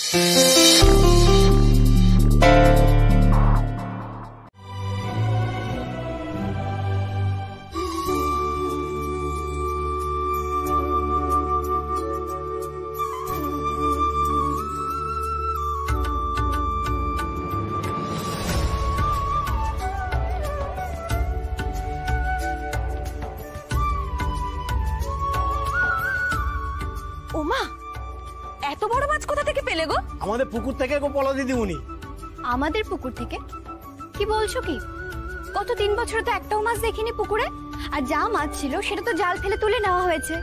ওমা, এত বড় মাছ কোথা থেকে পেলে গো? আমাদের পুকুর থেকে গো পলা দিদিমণি। আমাদের পুকুর থেকে? কি বলছো কি? গত 3 বছরে তো একটাও মাছ দেখিনি পুকুরে। আর যা মাছ ছিল সেটা তো জাল ফেলে তুলে নেওয়া হয়েছে।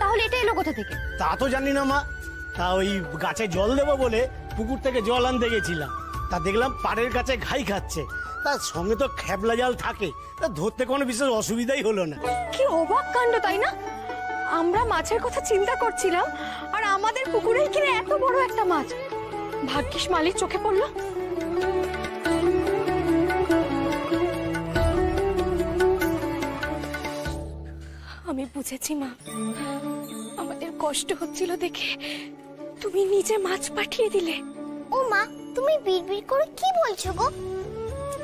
তাহলে এটা এলো কোথা থেকে? তা তো জানি না মা। তা ওই গাছে জল দেবো বলে পুকুর থেকে জল আনতে গেছিলাম। তা দেখলাম পাড়ের কাছে ঘাই খাচ্ছে। তার সঙ্গে তো খেবলা জাল থাকে, তা ধরতে কোনো বিশেষ অসুবিধাই হলো না। কি অবাক কাণ্ড, তাই না? আমরা মাছের কথা চিন্তা করছিলাম আর আমাদের পুকুরেই কিনে এত বড় একটা মাছ। ভাগ্যিস মালিক চোখে পড়লো। আমি বুঝেছি মা, আমাদের কষ্ট হচ্ছিল দেখে তুমি নিজে মাছ পাঠিয়ে দিলে। ও মা, তুমি বিড়বিড় করে কি বলছো গো?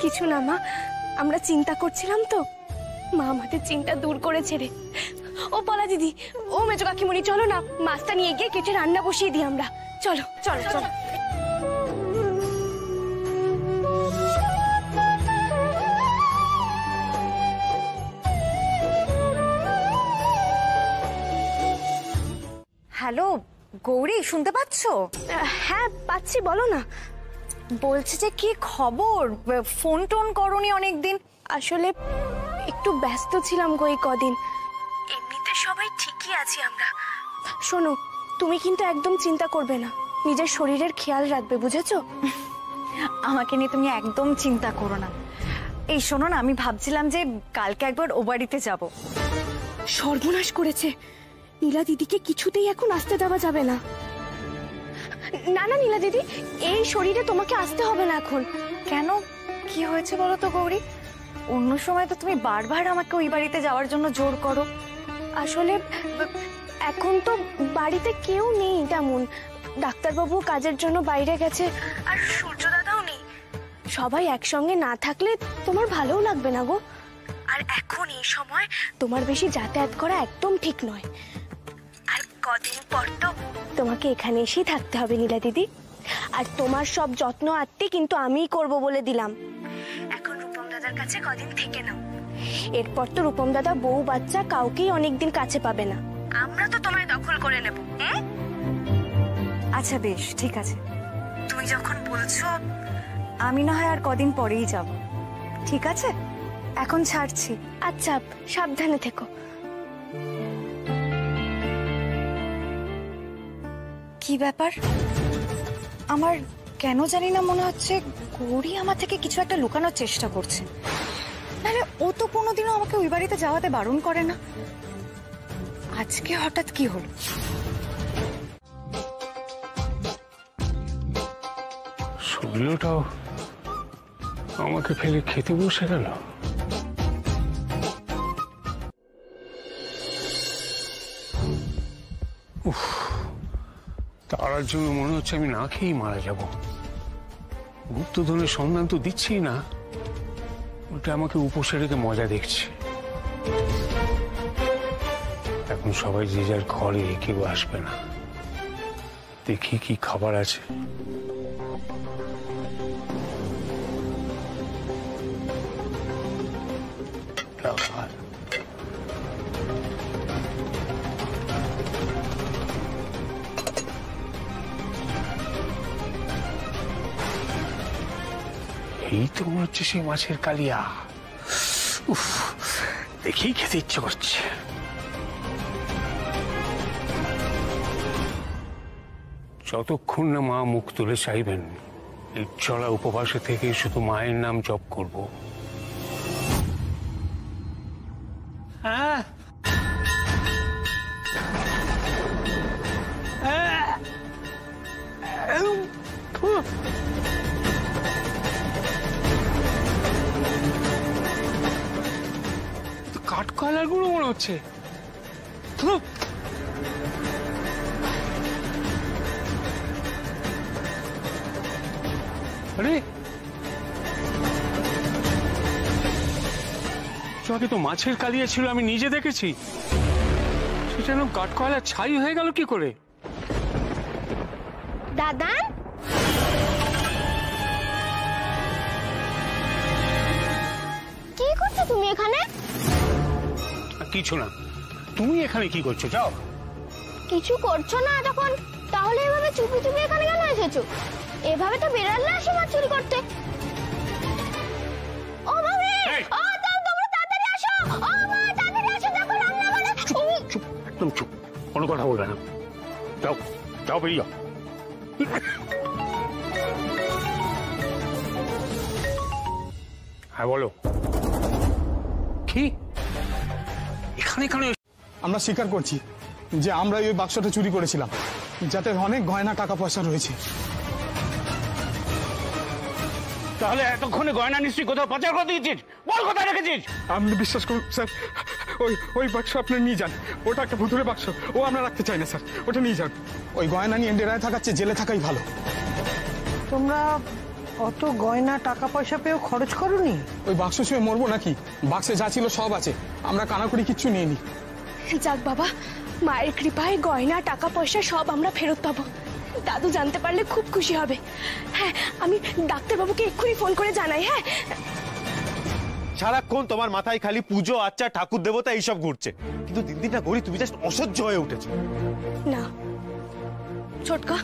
কিছু না মা, আমরা চিন্তা করছিলাম তো, মা আমাদের চিন্তা দূর করেছে রে। ও পলা দিদি, ও মেজো কাকিমণি, চলো না মাছটা নিয়ে গিয়ে কেটে রান্না বসিয়ে দিই আমরা। চলো চলো চলো। হ্যালো গৌরী, শুনতে পাচ্ছ? হ্যাঁ পাচ্ছি, বলো না। বলছি যে কি খবর, ফোন টোন করনি অনেকদিন। আসলে একটু ব্যস্ত ছিলাম গো এই কদিন। এমনিতে সবাই ঠিকই আছি আমরা। শোনো, তুমি কিন্তু একদম চিন্তা করবে না, নিজের শরীরের খেয়াল রাখবে, বুঝেছো? আমাকে নিয়ে তুমি একদম চিন্তা করো না। এই শোনো না, আমি ভাবছিলাম যে কালকে একবার ও বাড়িতে যাব। সর্বনাশ করেছে, নীলা দিদিকে কিছুতেই এখন আসতে দেওয়া যাবে না। না না নীলা দিদি, এই শরীরে তোমাকে আসতে হবে না এখন। কেন, কি হয়েছে বলো তো গৌরী? অন্য সময় তো তুমি বারবার আমাকে ওই বাড়িতে যাওয়ার জন্য জোর করো। আসলে এখন তো বাড়িতে কেউ নেই তেমন। ডাক্তারবাবু কাজের জন্য বাইরে গেছে, আর সূর্য দাদাও নেই। সবাই একসঙ্গে না থাকলে তোমার ভালোও লাগবে না গো। আর এখন এই সময় তোমার বেশি যাতায়াত করা একদম ঠিক নয়। আর কদিন পর তো তোমাকে এখানে এসেই থাকতে হবে নীলা দিদি। আর তোমার সব যত্ন আত্তি কিন্তু আমিই করব বলে দিলাম। এখন রূপম দাদার কাছে কদিন থেকে নাও। এরপর তো রূপম দাদা বউ বাচ্চা কাউকেই অনেকদিন কাছে পাবে না। আমরা তো তোমায় দখল করে নেব। আচ্ছা বেশ, ঠিক আছে, তুমি যখন বলছো আমি না হয় আর কদিন পরেই যাব। ঠিক আছে, এখন ছাড়ছি। আচ্ছা, সাবধানে থেকো। কি ব্যাপার, আমার কেন জানি না মনে হচ্ছে গৌরী আমার থেকে কিছু একটা লুকানোর চেষ্টা করছে। নাহলে ও তো কোনোদিনও আমাকে ওই বাড়িতে যাওয়াতে বারণ করে না। আজকে হঠাৎ কি হলো? সূর্যটাও আমাকে ফেলে খেতে বসে গেল। উফ, তার জন্য মনে হচ্ছে আমি না খেয়েই মারা যাব। গুপ্তধনের সন্ধান তো দিচ্ছি না, ওটা আমাকে উপসে রেখে মজা দেখছে। এখন সবাই যে যার ঘরে, কেউ আসবে না। দেখি কি খাবার আছে। এই তো মনে হচ্ছে সেই মাছের কালিয়া। উফ, দেখেই খেতে ইচ্ছে করছে। যতক্ষণ না মা মুখ তুলে চাইবেন, এই চলা উপবাসে থেকে শুধু মায়ের নাম জপ করব। হ্যাঁ, কাঠকয়লার গুঁড়ো মনে হচ্ছে। আরে চকে তো মাছের কালিয়া ছিল, আমি নিজে দেখেছি। সেটা যেন কাঠকয়লা ছাই হয়ে গেল কি করে? দাদান, কি করছো তুমি এখানে? কিছু না, তুমি এখানে কি করছো? যাও। কিছু করছো না যখন, তাহলে এভাবে চুপি চুপি এখানে কেন এসেছো? এভাবে তো বেরালে আসো মাছ চুরি করতে। ও মামি, এই! ও তোমরা তাড়াতাড়ি আসো। ও মা, তাড়াতাড়ি আসো, দেখো রান্না করে। চুপ, একদম চুপ, কোনো কথা বলবে না। যাও যাও, বেরিয়ে যাও। হ্যাঁ বলো, কি এখানে এখানে? আমরা স্বীকার করছি যে আমরা ওই বাক্সটা চুরি করেছিলাম, যাতে অনেক গয়না টাকা পয়সা রয়েছে। তাহলে এতক্ষণে গয়না নিশ্চয়ই কোথাও পাচার করে দিয়েছিস? বল কোথায় রেখেছিস? আপনি বিশ্বাস করুন স্যার, ওই বাক্স আপনি নিয়ে যান। ওটা একটা ভুতুরে বাক্স, ও আমরা রাখতে চাই না স্যার। ওটা নিয়ে যান। ওই গয়না নিয়ে ডেরায় থাকার চেয়ে জেলে থাকাই ভালো। তোমরা অত গয়না টাকা পয়সা পেয়েও খরচ করোনি? ওই বাক্স ছুঁয়ে মরবো নাকি? বাক্সে যা ছিল সব আছে, আমরা কানাকড়ি কিচ্ছু নিয়ে নি। যাক বাবা, মায়ের কৃপায় গয়না টাকা পয়সা সব আমরা ফেরত পাবো। দাদু জানতে পারলে খুব খুশি হবে। হ্যাঁ, আমি ডাক্তারবাবুকে এক্ষুনি ফোন করে জানাই। হ্যাঁ, সারাক্ষণ তোমার মাথায় খালি পুজো, আচ্ছা, ঠাকুর দেবতা এইসব ঘুরছে, কিন্তু দিন দিন না গৌরী তুমি জাস্ট অসহ্য হয়ে উঠেছো। না ছোটকা,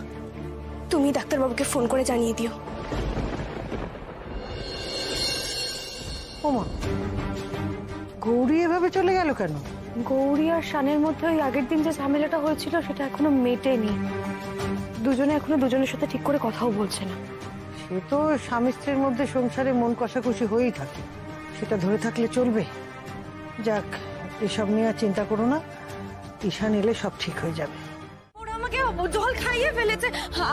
তুমি ডাক্তারবাবুকে ফোন করে জানিয়ে দিও। ওমা, গৌরী এভাবে চলে গেল কেন? গৌরী আর শানের মধ্যে ওই আগের দিন যে ঝামেলাটা হয়েছিল সেটা এখনো মেটেনি। দুজনে এখনো দুজনের সাথে ঠিক করে কথাও বলছে না। সে তো স্বামী স্ত্রীর মধ্যে সংসারে মন কষাকষি হয়েই থাকে, সেটা ধরে থাকলে চলবে? যাক, এসব নিয়ে আর চিন্তা করো না, ঈশান এলে সব ঠিক হয়ে যাবে। ওরা আমাকে জল খাইয়ে ফেলেছে,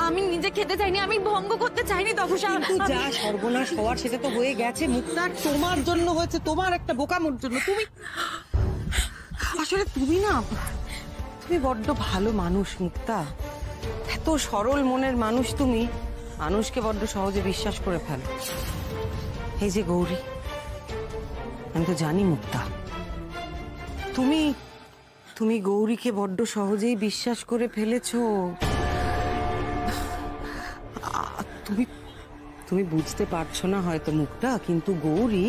আমি নিজে খেতে চাইনি, আমি ভঙ্গ করতে চাইনি তপস্যা। কিন্তু যা সর্বনাশ হওয়ার সেটা তো হয়ে গেছে মুক্তা, তোমার জন্য হয়েছে, তোমার একটা বোকামোর জন্য। তুমি আসলে তুমি বড্ড ভালো মানুষ মুক্তা, এত সরল মনের মানুষ তুমি, মানুষকে বড্ড সহজে বিশ্বাস করে ফেলো। এই যে গৌরী, আমি তো জানি মুক্তা, তুমি গৌরীকে বড্ড সহজেই বিশ্বাস করে ফেলেছো। তুমি বুঝতে পারছো না হয়তো মুক্তা, কিন্তু গৌরী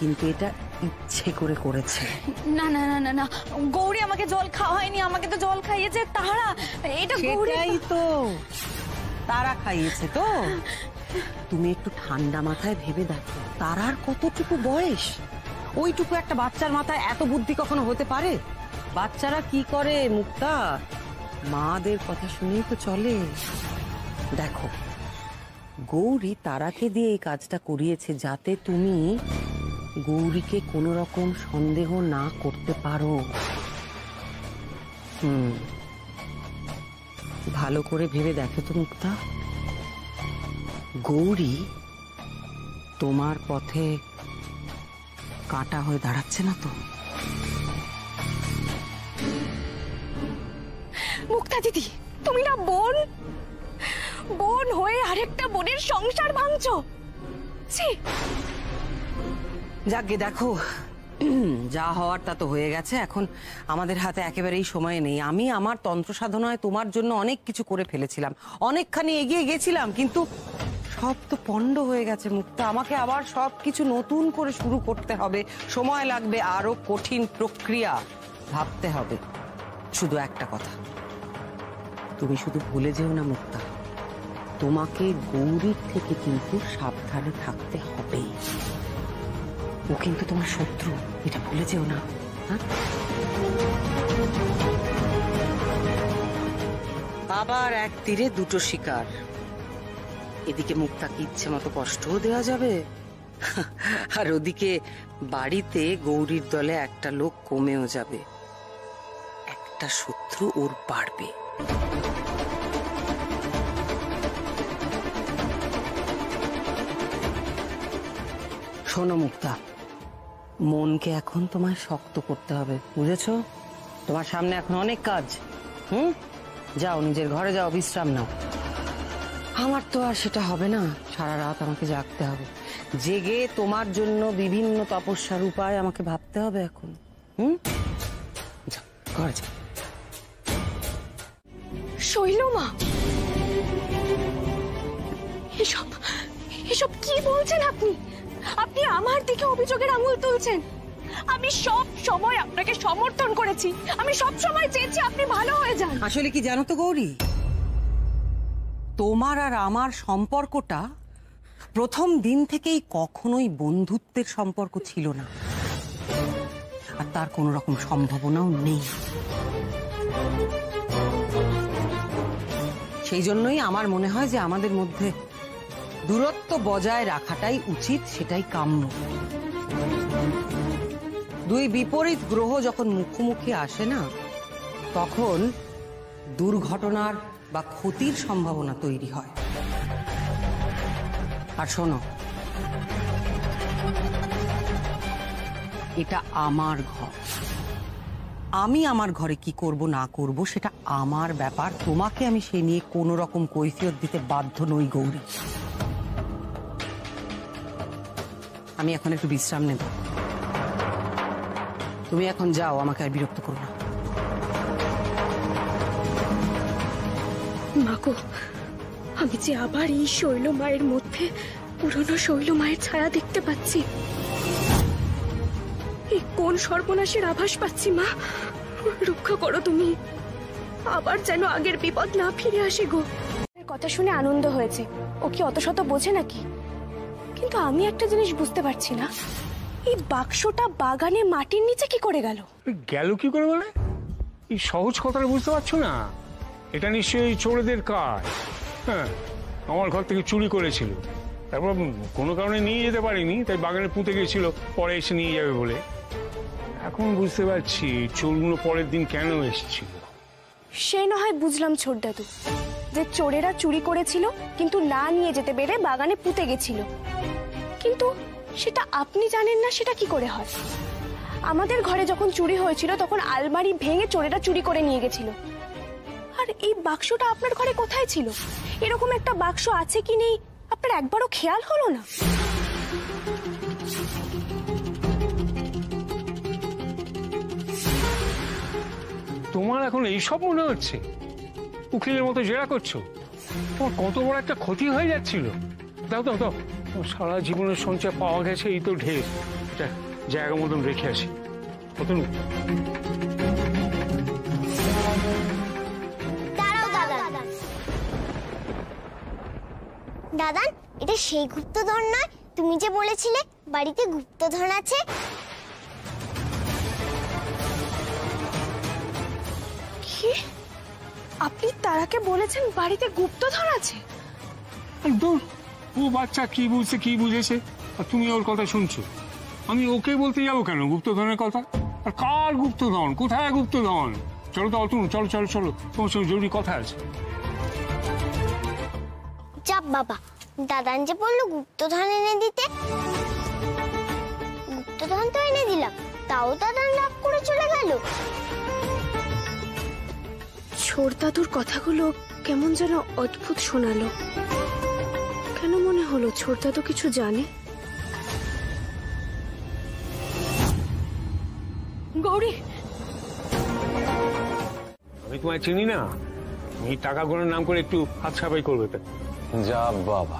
কিন্তু এটা ইচ্ছে করে করেছে। না না না না না, গৌরী আমাকে জল খাওয়ায়নি, আমাকে তো জল খাইয়েছে তারা। এটা সেটাই তো, তারা খাইয়েছে তো। তুমি একটু ঠান্ডা মাথায় ভেবে দেখো, তারার কতটুকু বয়স? ওইটুকু একটা বাচ্চার মাথায় এত বুদ্ধি কখনো হতে পারে? বাচ্চারা কি করে মুক্তা, মাদের কথা শুনেই তো চলে। দেখো, গৌরী তারাকে দিয়ে এই কাজটা করিয়েছে যাতে তুমি গৌরীকে কোনো রকম সন্দেহ না করতে পারো। ভালো করে ভেবে দেখো তো মুক্তা, গৌরী তোমার পথে কাঁটা হয়ে দাঁড়াচ্ছে না তো? মুক্তা দিদি, তুমি না বোন হয়ে আরেকটা বোনের সংসার ভাঙছো। যাকে দেখো, যা হওয়ার তা তো হয়ে গেছে, এখন আমাদের হাতে একেবারেই সময় নেই। আমি আমার তন্ত্র সাধনায় তোমার জন্য অনেক কিছু করে ফেলেছিলাম, অনেকখানি এগিয়ে গেছিলাম, কিন্তু সব তো পণ্ড হয়ে গেছে মুক্তা। আমাকে আবার সব কিছু নতুন করে শুরু করতে হবে, সময় লাগবে, আরো কঠিন প্রক্রিয়া ভাবতে হবে। শুধু একটা কথা, তুমি শুধু ভুলে যেও না মুক্তা, তোমাকে গৌরীর থেকে কিন্তু সাবধানে থাকতে হবে। ও কিন্তু তোমার শত্রু, এটা ভুলে যেও না। হ্যাঁ, আবার এক তীরে দুটো শিকার। এদিকে মুক্তাকে ইচ্ছে মতো কষ্টও দেওয়া যাবে, আর ওদিকে বাড়িতে গৌরীর দলে একটা লোক কমেও যাবে, একটা শত্রু ওর বাড়বে। শোনো মুক্তা, মনকে এখন তোমায় শক্ত করতে হবে, বুঝেছো? তোমার সামনে এখন অনেক কাজ। যাও, নিজের ঘরে যাও, বিশ্রাম নাও। আমার তো আর সেটা হবে না, সারা রাত আমাকে জাগতে হবে, জেগে তোমার জন্য বিভিন্ন তপস্যার উপায় আমাকে ভাবতে হবে এখন। যা, ঘরে যা। শৈলমা, এসব এসব কি বলছেন আপনি? আপনি আমার দিকে অভিযোগের আঙুল তুলছেন। আমি সব সময় আপনাকে সমর্থন করেছি, আমি সব সময় চেয়েছি আপনি ভালো হয়ে যান। আসলে কি জানো তো গৌরী, তোমার আর আমার সম্পর্কটা প্রথম দিন থেকেই কখনোই বন্ধুত্বের সম্পর্ক ছিল না, আর তার কোনো রকম সম্ভাবনাও নেই। সেই জন্যই আমার মনে হয় যে আমাদের মধ্যে দূরত্ব বজায় রাখাটাই উচিত, সেটাই কাম্য। দুই বিপরীত গ্রহ যখন মুখোমুখি আসে না, তখন দুর্ঘটনার বা ক্ষতির সম্ভাবনা তৈরি হয়। আর শোনো, এটা আমার ঘর, আমি আমার ঘরে কি করব না করব সেটা আমার ব্যাপার, তোমাকে আমি সে নিয়ে কোনো রকম কৈফিয়ত দিতে বাধ্য নই গৌরী। আমি এখন একটু বিশ্রাম নেব, তুমি এখন যাও, আমাকে আর বিরক্ত করো না। মাগো, আমি যে আবার এই শৈল মায়ের মধ্যে পুরনো শৈল মায়ের ছায়া দেখতে পাচ্ছি। এই কোন সর্বনাশের আভাস পাচ্ছি মা, রক্ষা করো তুমি, আবার যেন আগের বিপদ না ফিরে আসে গো। কথা শুনে আনন্দ হয়েছে, ও কি অত শত বোঝে নাকি? কিন্তু আমি একটা জিনিস বুঝতে পারছি না, এই বাক্সটা বাগানে মাটির নিচে কি করে গেল? গেল কি করে বলে? এই সহজ কথাটা বুঝতে পারছো না? এটা নিশ্চয়ই চোরেদের কাজ। হ্যাঁ, আমার ঘর থেকে চুরি করেছিল, তারপর কোনো কারণে নিয়ে যেতে পারিনি, তাই বাগানে পুঁতে গেছিল, পরে এসে নিয়ে যাবে বলে। এখন বুঝতে পারছি চোরগুলো পরের দিন কেন এসেছিল। সে না হয় বুঝলাম ছোট দাদু, যে চোরেরা চুরি করেছিল কিন্তু না নিয়ে যেতে পেরে বাগানে পুঁতে গেছিল, কিন্তু সেটা আপনি জানেন না সেটা কি করে হয়? আমাদের ঘরে যখন চুরি হয়েছিল তখন আলমারি ভেঙে চোরেরা চুরি করে নিয়ে গেছিল। আর এই বাক্সটা আপনার ঘরে কোথায় ছিল? এরকম একটা বাক্স আছে কি নেই আপনার একবারও খেয়াল হলো না? তোমার এখন এইসব মনে হচ্ছে? উকিলের মতো জেরা করছো? তোমার কত বড় একটা ক্ষতি হয়ে যাচ্ছিল। দাও দাও দাও, সারা জীবনের সঞ্চয় পাওয়া গেছে, এই তো ঢের, জায়গা মতন রেখে আসি। মতন দাদান, এটা সেই গুপ্তধন নয় তুমি যে বলেছিলে বাড়িতে গুপ্তধন আছে? কি? আপনি তারাকে বলেছেন বাড়িতে গুপ্তধন আছে? দূর, ও বাচ্চা কি বুঝছে কি বুঝেছে, আর তুমি ওর কথা শুনছো? আমি ওকে বলতে যাবো কেন গুপ্তধনের কথা? আর কার গুপ্তধন, কোথায় গুপ্তধন? চলো তো অতনু, চলো চলো চলো, তোমার সঙ্গে জরুরি কথা আছে। চাপ বাবা, দাদান যে বললো গুপ্তধন এনে দিতে, গুপ্তধন তো এনে দিলাম, তাও দাদান লাভ করে চলে গেল। ছোট দাদুর কথাগুলো কেমন যেন অদ্ভুত শোনালো। কেন মনে হলো ছোট দাদু কিছু জানে? গৌরী, আমি তোমায় চিনি না, আমি টাকা গোনার নাম করে একটু হাত সাফাই করবে তো। যা বাবা,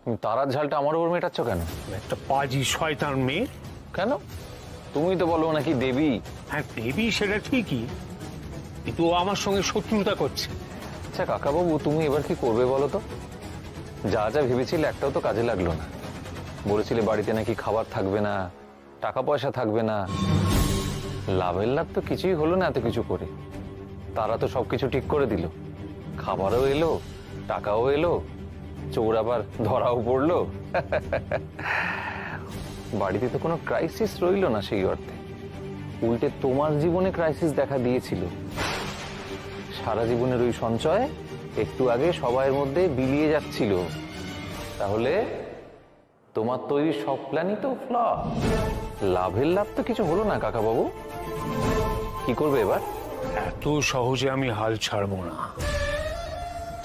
তুমি তারার ঝালটা আমার উপর মেটাচ্ছ কেন? একটা পাজি শয়তান মেয়ে। কেন? তুমি তো বলো নাকি দেবী। হ্যাঁ দেবী, সেটা ঠিকই, কিন্তু ও আমার সঙ্গে শত্রুতা করছে। আচ্ছা কাকাবাবু, তুমি এবার কি করবে বলো তো? যা যা ভেবেছিলে একটাও তো কাজে লাগলো না। বলেছিলে বাড়িতে নাকি খাবার থাকবে না, টাকা পয়সা থাকবে না, লাভের লাভ তো কিছুই হলো না এত কিছু করে। তারা তো সবকিছু ঠিক করে দিল, খাবারও এলো, টাকাও এলো, চোর আবার ধরাও পড়লো। বাড়িতে তো কোনো ক্রাইসিস রইল না সেই অর্থে, উল্টে তোমার জীবনে ক্রাইসিস দেখা দিয়েছিল। সারা জীবনের ওই সঞ্চয় একটু আগে সবাইয়ের মধ্যে বিলিয়ে যাচ্ছিল। তাহলে তোমার তৈরি সব প্ল্যানই তো ফ্লপ। লাভের লাভ তো কিছু হলো না কাকাবাবু, কি করবে এবার? এত সহজে আমি হাল ছাড়বো না।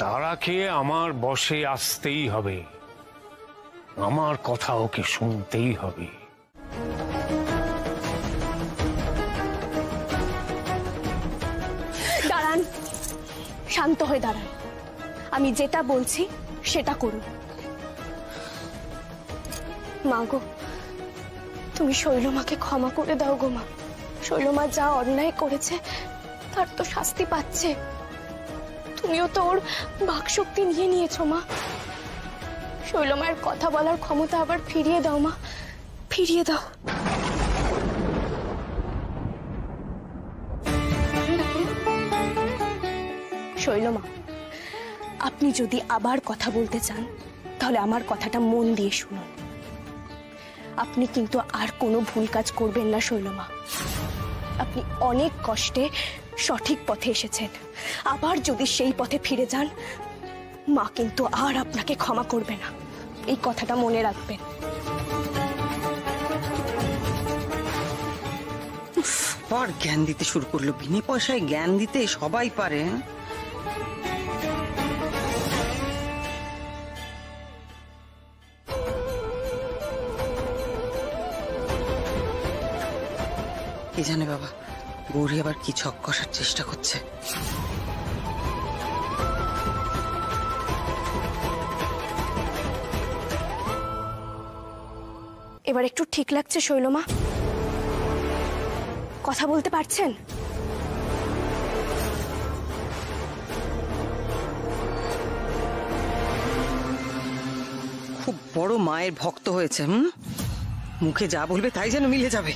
তারাকে আমার বশে আসতেই হবে, আমার কথা ওকে শুনতেই হবে। দাঁড়ান, শান্ত হয়ে দাঁড়ান। আমি যেটা বলছি সেটা করুন। মা গো, তুমি শৈলমাকে ক্ষমা করে দাও গো মা। শৈলমা যা অন্যায় করেছে তার তো শাস্তি পাচ্ছে। তুমিও তো ওর বাকশক্তি নিয়ে নিয়েছো মা। শৈলমায়ের কথা বলার ক্ষমতা আবার ফিরিয়ে দাও মা, ফিরিয়ে দাও। শৈলমা, আপনি যদি আবার কথা বলতে চান তাহলে আমার কথাটা মন দিয়ে শুনুন। আপনি কিন্তু আর কোনো ভুল কাজ করবেন না শৈলমা। আপনি অনেক কষ্টে সঠিক পথে এসেছেন, আবার যদি সেই পথে ফিরে যান মা কিন্তু আর আপনাকে ক্ষমা করবে না, এই কথাটা মনে রাখবেন। আর জ্ঞান দিতে শুরু করলো, বিনে পয়সায় জ্ঞান দিতে সবাই পারে। কে জানে বাবা, গৌরী আবার কি ছক কষার চেষ্টা করছে। এবার একটু ঠিক লাগছে শৈলমা? কথা বলতে পারছেন? খুব বড় মায়ের ভক্ত হয়েছে। মুখে যা বলবে তাই যেন মিলে যাবে।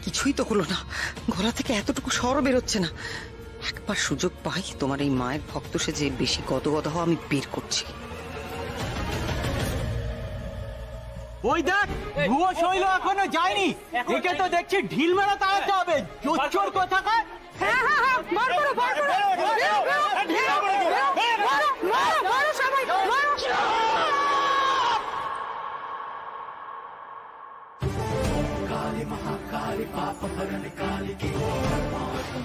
কিছুই তো হলো না, গলা থেকে এতটুকু স্বরও বেরোচ্ছে না। একবার সুযোগ পাই তোমার এই মায়ের ভক্ত সে যে বেশি গদগদ হওয়া আমি বের করছি। ওই দেখ, ভুয়ো শৈল এখনো যায়নি। একে তো দেখছি ঢিল মেরা তাড়াতে হবে। জোচ্চোর কোথাকার। হ্যাঁ হ্যাঁ হ্যাঁ, মার করো মার করো। মারো সবাই, মারো। কালী মহাকালী পাপ হরণ কালী কে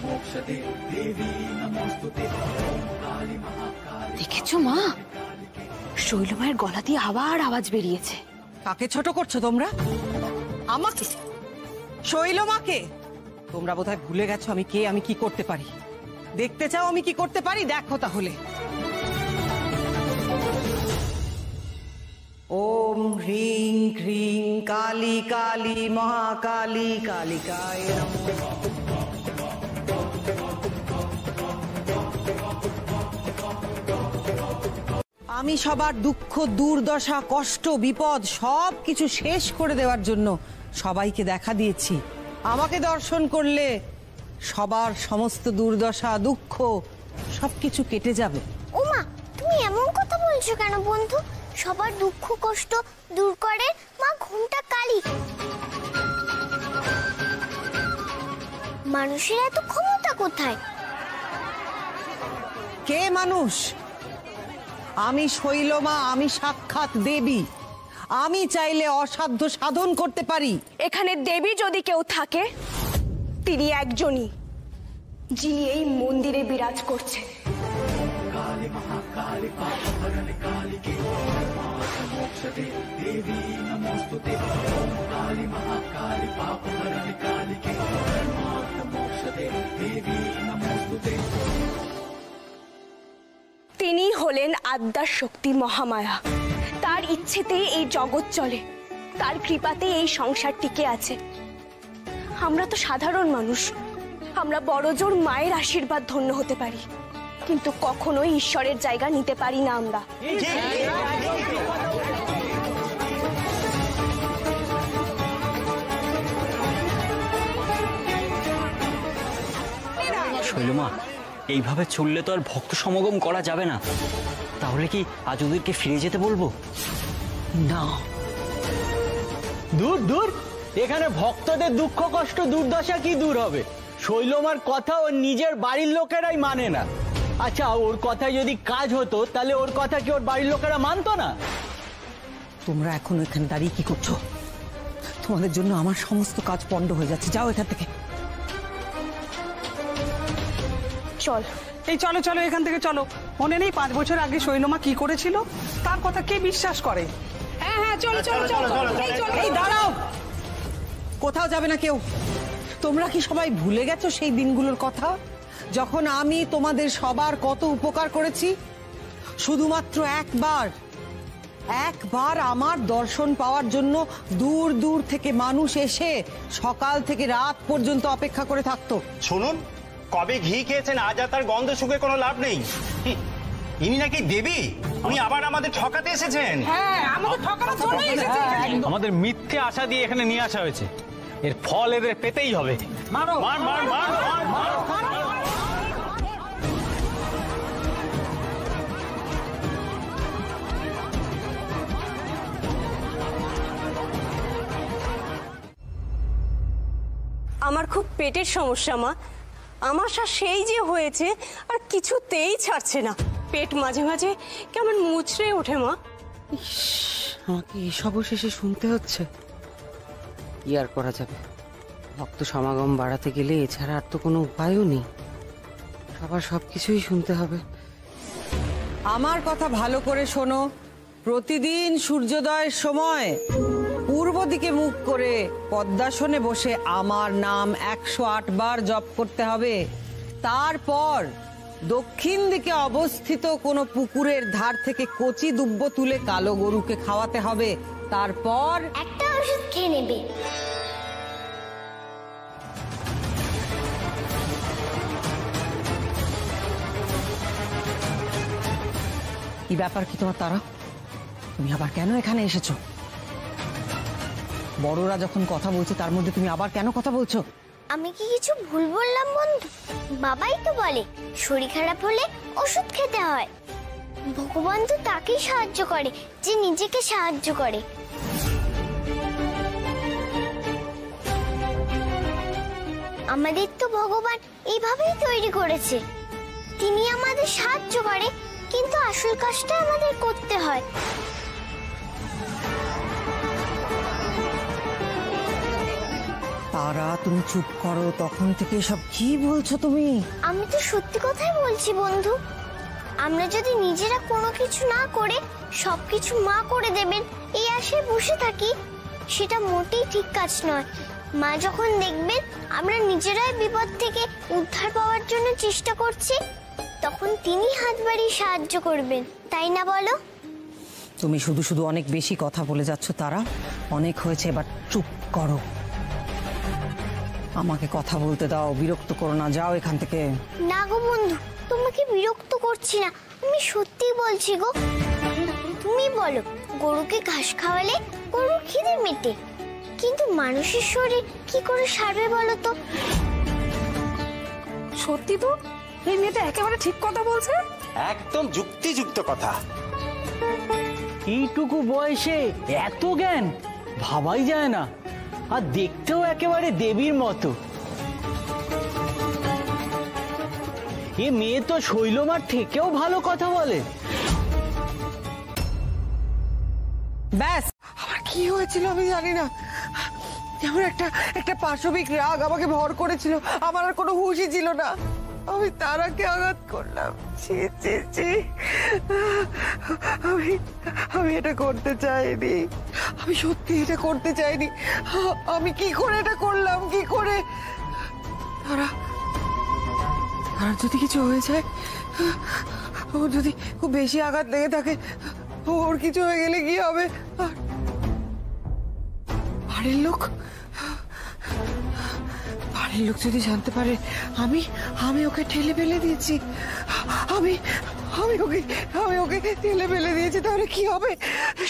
মোক্ষ দে দেবী নমস্তুতে। কালী মহাকালী। দেখেছো মা, শৈলমায়ের গলা দিয়ে আবার আওয়াজ বেরিয়েছে। কাকে ছোট করছো তোমরা? আমাকে? শৈলমাকে? তোমরা বোধহয় ভুলে গেছো আমি কে, আমি কি করতে পারি। দেখতে চাও আমি কি করতে পারি? দেখো তাহলে। ওম হ্রিং হ্রিং কালী কালী মহাকালী কালিকায় নমঃ। আমি সবার দুঃখ দুর্দশা কষ্ট বিপদ সব কিছু শেষ করে দেওয়ার জন্য সবাইকে দেখা দিয়েছি। আমাকে দর্শন করলে সবার সমস্ত দুর্দশা দুঃখ সবকিছু কেটে যাবে। ওমা, তুমি এমন কথা বলছো কেন বন্ধু? সবার দুঃখ কষ্ট দূর করে মা ঘুমটা কালী। মানুষের এত ক্ষমতা কোথায়? কে মানুষ? আমি শৈলমা, আমি সাক্ষাৎ দেবী। আমি চাইলে অসাধ্য সাধন করতে পারি। এখানে দেবী যদি কেউ থাকে তিনি একজনই, যিনি এই মন্দিরে বিরাজ করছেন। কালী মহাকালী পাপ হরণ কালী কে মোক্ষ দে দেবী নমস্তুতে। কালী মহাকালী পাপ হরণ কালী কে মোক্ষ দে দেবী নমস্তুতে। তিনি হলেন আদ্যার শক্তি মহামায়া। তার ইচ্ছেতেই এই জগৎ চলে, তার কৃপাতেই এই সংসার টিকে আছে। আমরা তো সাধারণ মানুষ, আমরা বড়জোর মায়ের আশীর্বাদ ধন্য হতে পারি, কিন্তু কখনোই ঈশ্বরের জায়গা নিতে পারি না আমরা। শৈলমা, এইভাবে চললে তো আর ভক্ত সমাগম করা যাবে না। তাহলে কি আজ ওদেরকে ফিরে যেতে বলবো? না, দূর দূর, এখানে ভক্তদের দুঃখ কষ্ট দুর্দশা কি দূর হবে? শৈলমার কথা ওর নিজের বাড়ির লোকেরাই মানে না। আচ্ছা, ওর কথায় যদি কাজ হতো তাহলে ওর কথা কি ওর বাড়ির লোকেরা মানতো না? তোমরা এখন এখানে দাঁড়িয়ে কি করছো? তোমাদের জন্য আমার সমস্ত কাজ পণ্ড হয়ে যাচ্ছে। যাও এখান থেকে। চল। এই চলো চলো এখান থেকে চলো। মনে নেই 5 বছর আগে শৈলমা কি করেছিল? তার কথা কে বিশ্বাস করে? হ্যাঁ হ্যাঁ চলো চলো চলো এই দাঁড়াও, কোথাও যাবে না কেউ। তোমরা কি সবাই ভুলে গেছো সেই দিনগুলোর কথা, যখন আমি তোমাদের সবার কত উপকার করেছি? শুধুমাত্র একবার আমার দর্শন পাওয়ার জন্য দূর দূর থেকে মানুষ এসে সকাল থেকে রাত পর্যন্ত অপেক্ষা করে থাকতো। শুনুন, কবে ঘি খেয়েছেন আজ আর তার গন্ধ শুকে কোনো লাভ নেই। ইনি নাকি দেবী, উনি আবার আমাদের ঠকাতে এসেছেন। হ্যাঁ আমাদের ঠকানোর জন্য এসেছে। আমাদের মিথ্যে আশা দিয়ে এখানে নিয়ে আসা হয়েছে, এর ফল এদের পেতেই হবে। মারো মার মার মার মার মার। আমার খুব পেটের সমস্যা মা, আমাশা সেই যে হয়েছে আর কিছুতেই ছাড়ছে না। পেট মাঝে মাঝে কেমন মুচড়ে ওঠে মা। আমাকে এসব শেষে শুনতে হচ্ছে, কি আর করা যাবে? ভক্ত সমাগম বাড়াতে গেলে এছাড়া আর তো কোনো উপায়ও নেই, সবার সবকিছুই শুনতে হবে। আমার কথা ভালো করে শোনো, প্রতিদিন সূর্যোদয়ের সময় পূর্ব দিকে মুখ করে পদ্মাসনে বসে আমার নাম 108 বার জপ করতে হবে। তারপর দক্ষিণ দিকে অবস্থিত কোনো পুকুরের ধার থেকে কচি দুব্ব তুলে কালো গরুকে খাওয়াতে হবে। তারপর একটা ওষুধ খেয়ে নেবে। কি ব্যাপার কি তোমার তারা? তুমি আবার কেন এখানে এসেছো? বড়রা যখন কথা বলছে তার মধ্যে তুমি আবার কেন কথা বলছো? আমি কি কিছু ভুল বললাম বন্ধু? বাবাই তো বলে শরীর খারাপ হলে ওষুধ খেতে হয়। ভগবান তো তাকেই সাহায্য করে যে নিজেকে সাহায্য করে। আমাদের তো ভগবান এইভাবেই তৈরি করেছে, তিনি আমাদের সাহায্য করে, কিন্তু আসল কাজটা আমাদের করতে হয়। তারা তুমি চুপ করো, তখন থেকে সব কি বলছো তুমি? আমি তো সত্যি কথাই বলছি বন্ধু। আমরা যদি নিজেরা কোনো কিছু না করে সবকিছু মা করে দেবেন এই আশায় বসে থাকি, সেটা মোটেই ঠিক কাজ নয়। মা যখন দেখবেন আমরা নিজেরাই বিপদ থেকে উদ্ধার পাওয়ার জন্য চেষ্টা করছি, তখন তিনি হাত বাড়িয়ে সাহায্য করবেন, তাই না বলো? তুমি শুধু শুধু অনেক বেশি কথা বলে যাচ্ছ তারা, অনেক হয়েছে, এবার চুপ করো। আমাকে কথা বলতে দাও, বিরক্ত করো না, যাও এখান থেকে। না গো বন্ধু, তোমাকে বিরক্ত করছি না, আমি সত্যি বলছি গো। তুমি বলো গরুকে ঘাস খাওয়ালে গরুর খিদে মেটে, কিন্তু মানুষের শরীর কি করে সারবে বলো তো? সত্যি তো, এই মেয়েটা একেবারে ঠিক কথা বলছে। একদম যুক্তিযুক্ত কথা। এইটুকু বয়সে এত জ্ঞান ভাবাই যায় না, আর দেখতেও একেবারে দেবীর মতো। এ মেয়ে তো শৈলমার থেকেও ভালো কথা বলে। ব্যাস, আমার কি হয়েছিল আমি জানি না, যেমন একটা পাশবিক রাগ আমাকে ভর করেছিল, আমার আর কোনো হুঁশই ছিল না। আমি তারাকে আঘাত করলাম। ছি ছি ছি, আমি এটা করতে চাইনি, আমি সত্যি এটা করতে চাইনি। আমি কি করে এটা করলাম, কি করে? তারা যদি কিছু হয়ে যায়, ওর যদি খুব বেশি আঘাত লেগে থাকে, ওর কিছু হয়ে গেলে কি হবে? আর বাড়ির লোক যদি জানতে পারে আমি ওকে ঠেলে ফেলে দিয়েছি, আমি ওকে ঠেলে ফেলে দিয়েছি, তাহলে কি হবে?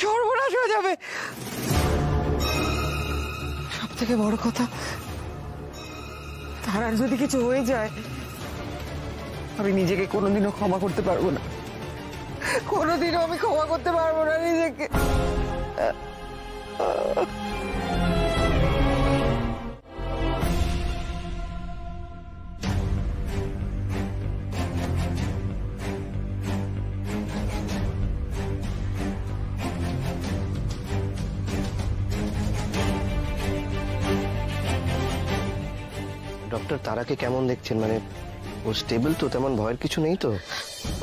সর্বনাশ হয়ে যাবে। সব থেকে বড় কথা, তার যদি কিছু হয়ে যায়, আমি নিজেকে কোনোদিনও ক্ষমা করতে পারবো না, কোনোদিনও আমি ক্ষমা করতে পারবো না নিজেকে। ডক্টর, তারাকে কেমন দেখছেন? মানে ও স্টেবল তো, তেমন ভয়ের কিছু নেই তো?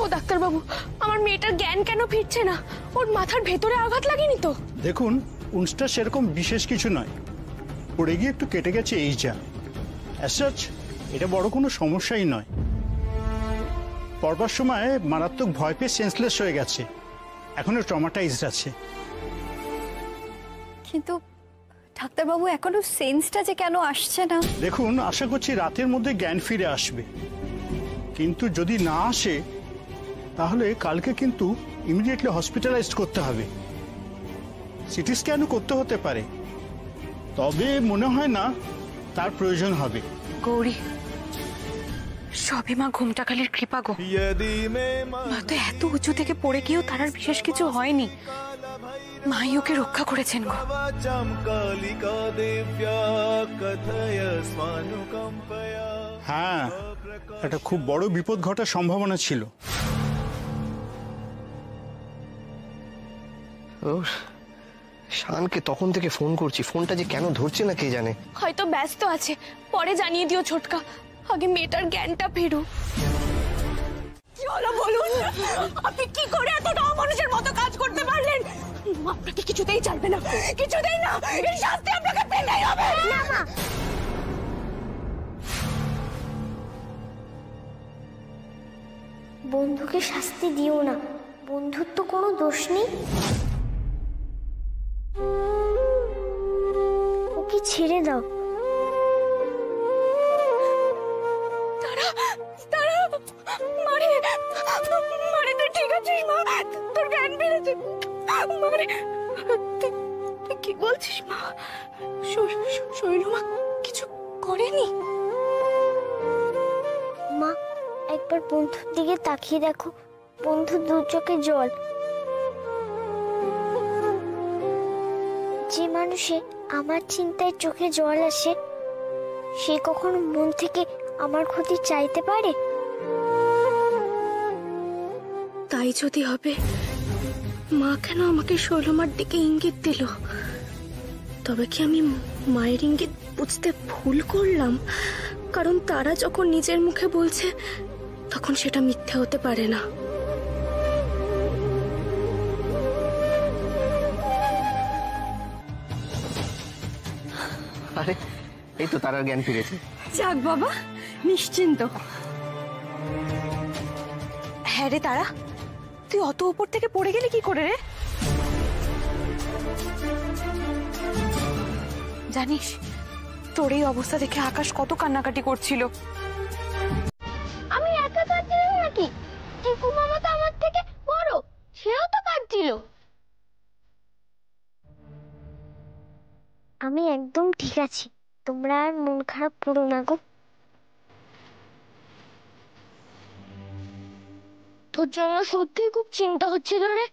ও ডাক্তারবাবু, আমার মেয়েটার জ্ঞান কেন ফিরছে না? ওর মাথার ভেতরে আঘাত লাগেনি তো? দেখুন, উনসটা সেরকম বিশেষ কিছু নয়, পড়ে গিয়ে একটু কেটে গেছে এই যা। অ্যাজ সাচ এটা বড় কোনো সমস্যাই নয়। পড়বার সময় মারাত্মক ভয় পেয়ে সেন্সলেস হয়ে গেছে, এখনো ট্রমাটাইজড আছে। কিন্তু ডাক্তারবাবু, এখনো সেন্সটা যে কেন আসছে না? দেখুন, আশা করছি রাতের মধ্যে জ্ঞান ফিরে আসবে, কিন্তু যদি না আসে তাহলে কালকে কিন্তু ইমিডিয়েটলি হসপিটালাইজড করতে হবে। সিটি স্ক্যানও করতে হতে পারে, তবে মনে হয় না তার প্রয়োজন হবে। গৌরী, সবে মা ঘুমটাকালীর কৃপা গো। মা তো এত উঁচু থেকে পড়ে গিয়েও তার আর বিশেষ কিছু হয়নি। মাই ওকে রক্ষা করেছেন গো। হ্যাঁ, একটা খুব বড় বিপদ ঘটার সম্ভাবনা ছিল। শানকে তখন থেকে ফোন করছি, ফোনটা যে কেন ধরছে না কে জানে। হয়তো ব্যস্ত আছে, পরে জানিয়ে দিও ছোটকা। আগে মেয়েটার জ্ঞানটা ফেরুক। কি হলো বলুন? আপনি কি করে এতটা অমানুষের মতো কাজ করতে পারলেন? আপনাকে কিছুতেই ছাড়বে না, কিছুতেই না। এর শাস্তি আপনাকে পেতেই হবে। না মা, বন্ধুকে শাস্তি দিও না, বন্ধুর তো কোনো দোষ নেই। ওকে ছেড়ে দাও। মারে, মারে তুই ঠিক আছিস মা? তোর জ্ঞান ফিরেছে? মারে, তুই কি বলছিস মা? শৈলমা কিছু করেনি? মা, একবার বন্ধুর দিকে তাকিয়ে দেখো, বন্ধুর দু চোখে জল। যে মানুষে আমার চিন্তায় চোখে জল আসে, সে কখনো মন থেকে আমার ক্ষতি চাইতে পারে? তাই যদি হবে, মা কেন আমাকে শৈলমার দিকে ইঙ্গিত দিল? তবে কি আমি মায়ের ইঙ্গিত বুঝতে ভুল করলাম? কারণ তারা যখন নিজের মুখে বলছে, তখন সেটা মিথ্যে হতে পারে না। আরে, এই তো তারার জ্ঞান ফিরেছে। যাক বাবা, নিশ্চিন্ত। হ্যাঁ রে তারা, তুই অত উপর থেকে পড়ে গেলি কি করে রে? জানিস, তোর এই অবস্থা দেখে আকাশ কত কান্নাকাটি করছিল। আমি একা কাঁদছিলাম নাকি? টিকু মামা তো আমার থেকে বড়, সেও তো কাঁদছিল। আমি একদম ঠিক আছি, তোমরা আর মন খারাপ করো না গো। তোর জন্য সত্যি খুব চিন্তা হচ্ছিল রে।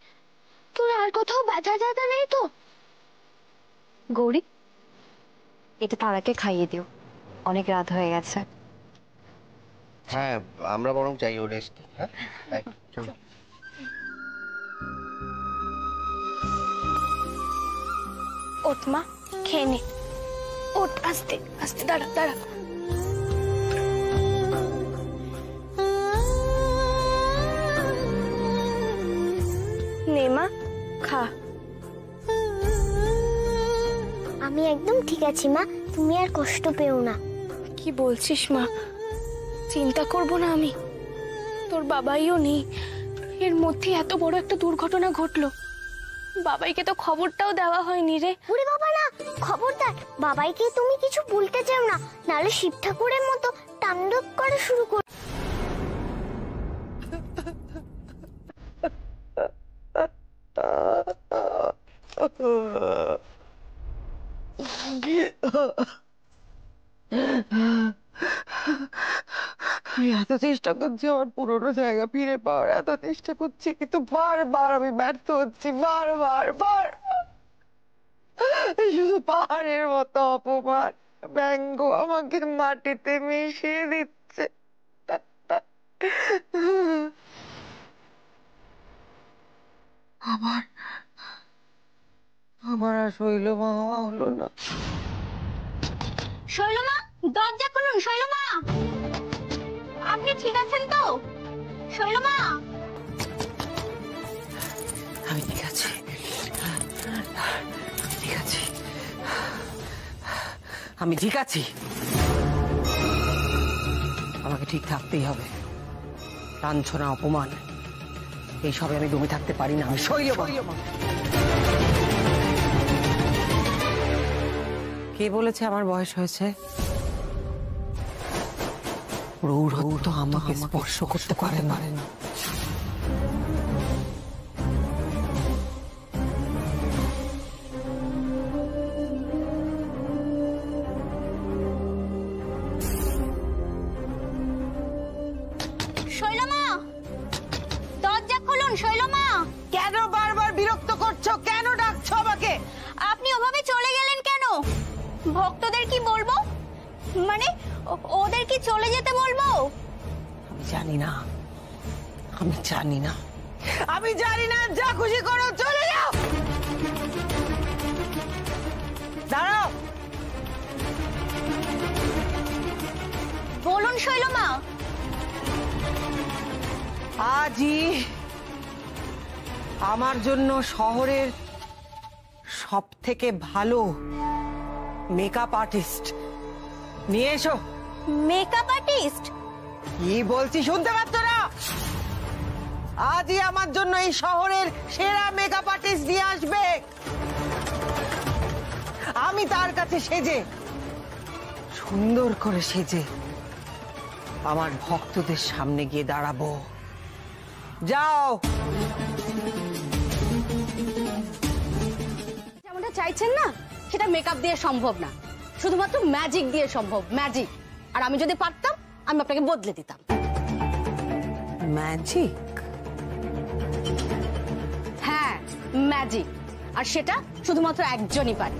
তোর আর কোথাও ব্যথা ট্যাথা নেই তো? গৌরী, এটা তারাকে খাইয়ে দিও, অনেক রাত হয়ে গেছে। হ্যাঁ, আমরা বরং যাই ও রেস্ট। হ্যাঁ, চলো। ওঠ মা, খেয়ে নে। ওঠ, আস্তে আস্তে, দাঁড়া দাঁড়া। নে মা, খা। আমি একদম ঠিক আছি মা, তুমি আর কষ্ট পেও না। কি বলছিস মা? চিন্তা করব না আমি? তোর বাবাইও নেই, এর মধ্যে এত বড় একটা দুর্ঘটনা ঘটলো। বাবাইকে তো খবরটাও দেওয়া হয়নি রে। ওরে বাবা না, খবরদার বাবাইকে তুমি কিছু বলতে চাও না, নাহলে শিব ঠাকুরের মতো তাণ্ডব করা শুরু কর। আমি এত চেষ্টা করছি আমার পুরোনো জায়গা ফিরে পাওয়ার, এত চেষ্টা করছি, কিন্তু বারবার আমি ব্যর্থ হচ্ছি। বারবার শুধু পাহাড়ের মতো অপমান, ব্যঙ্গ আমাকে মাটিতে মিশিয়ে দিচ্ছে। আমার আর শৈল মামা হলো না। শৈলমা, দরজা খুলুন। শৈলমা, আপনি ঠিক আছেন তো? শৈলমা, আমি ঠিক আছি, ঠিক আছি, আমি ঠিক আছি। আমাকে ঠিক থাকতেই হবে। লাঞ্ছনা, অপমান এইসবে আমি দমে থাকতে পারি না। আমি শৈলমা। কে বলেছে আমার বয়স হয়েছে? রৌরত্ব আমাকে স্পর্শ করতে পারে না। শৈলমা, দরজা খুলুন। শৈলমা, কেন বারবার বিরক্ত করছো? কেন ডাকছো আমাকে? আপনি ওভাবে চলে গেলেন কেন? ভক্তদের কি বলবো? মানে ওদের কি চলে যেতে বলবো? আমি জানি না, আমি জানি না, আমি জানি না। যা খুশি করো, চলে যাও। দাঁড়াও। বলুন শৈলমা। আজই আমার জন্য শহরের সব থেকে ভালো মেকআপ আর্টিস্ট নিয়ে এসো। Makeup artist? কি বলছি শুনতে পাচ্ছ না? আজই আমার জন্য এই শহরের সেরা মেকআপ আর্টিস্ট নিয়ে আসবে। আমি তার কাছে সেজে, সুন্দর করে সেজে আমার ভক্তদের সামনে গিয়ে দাঁড়াবো। যাও। যেমনটা চাইছেন না, সেটা মেকআপ দিয়ে সম্ভব না, শুধুমাত্র ম্যাজিক দিয়ে সম্ভব। ম্যাজিক। আর আমি যদি পারতাম, আমি আপনাকে বদলে দিতাম। ম্যাজিক? হ্যাঁ, ম্যাজিক। আর সেটা শুধুমাত্র একজনই পারে।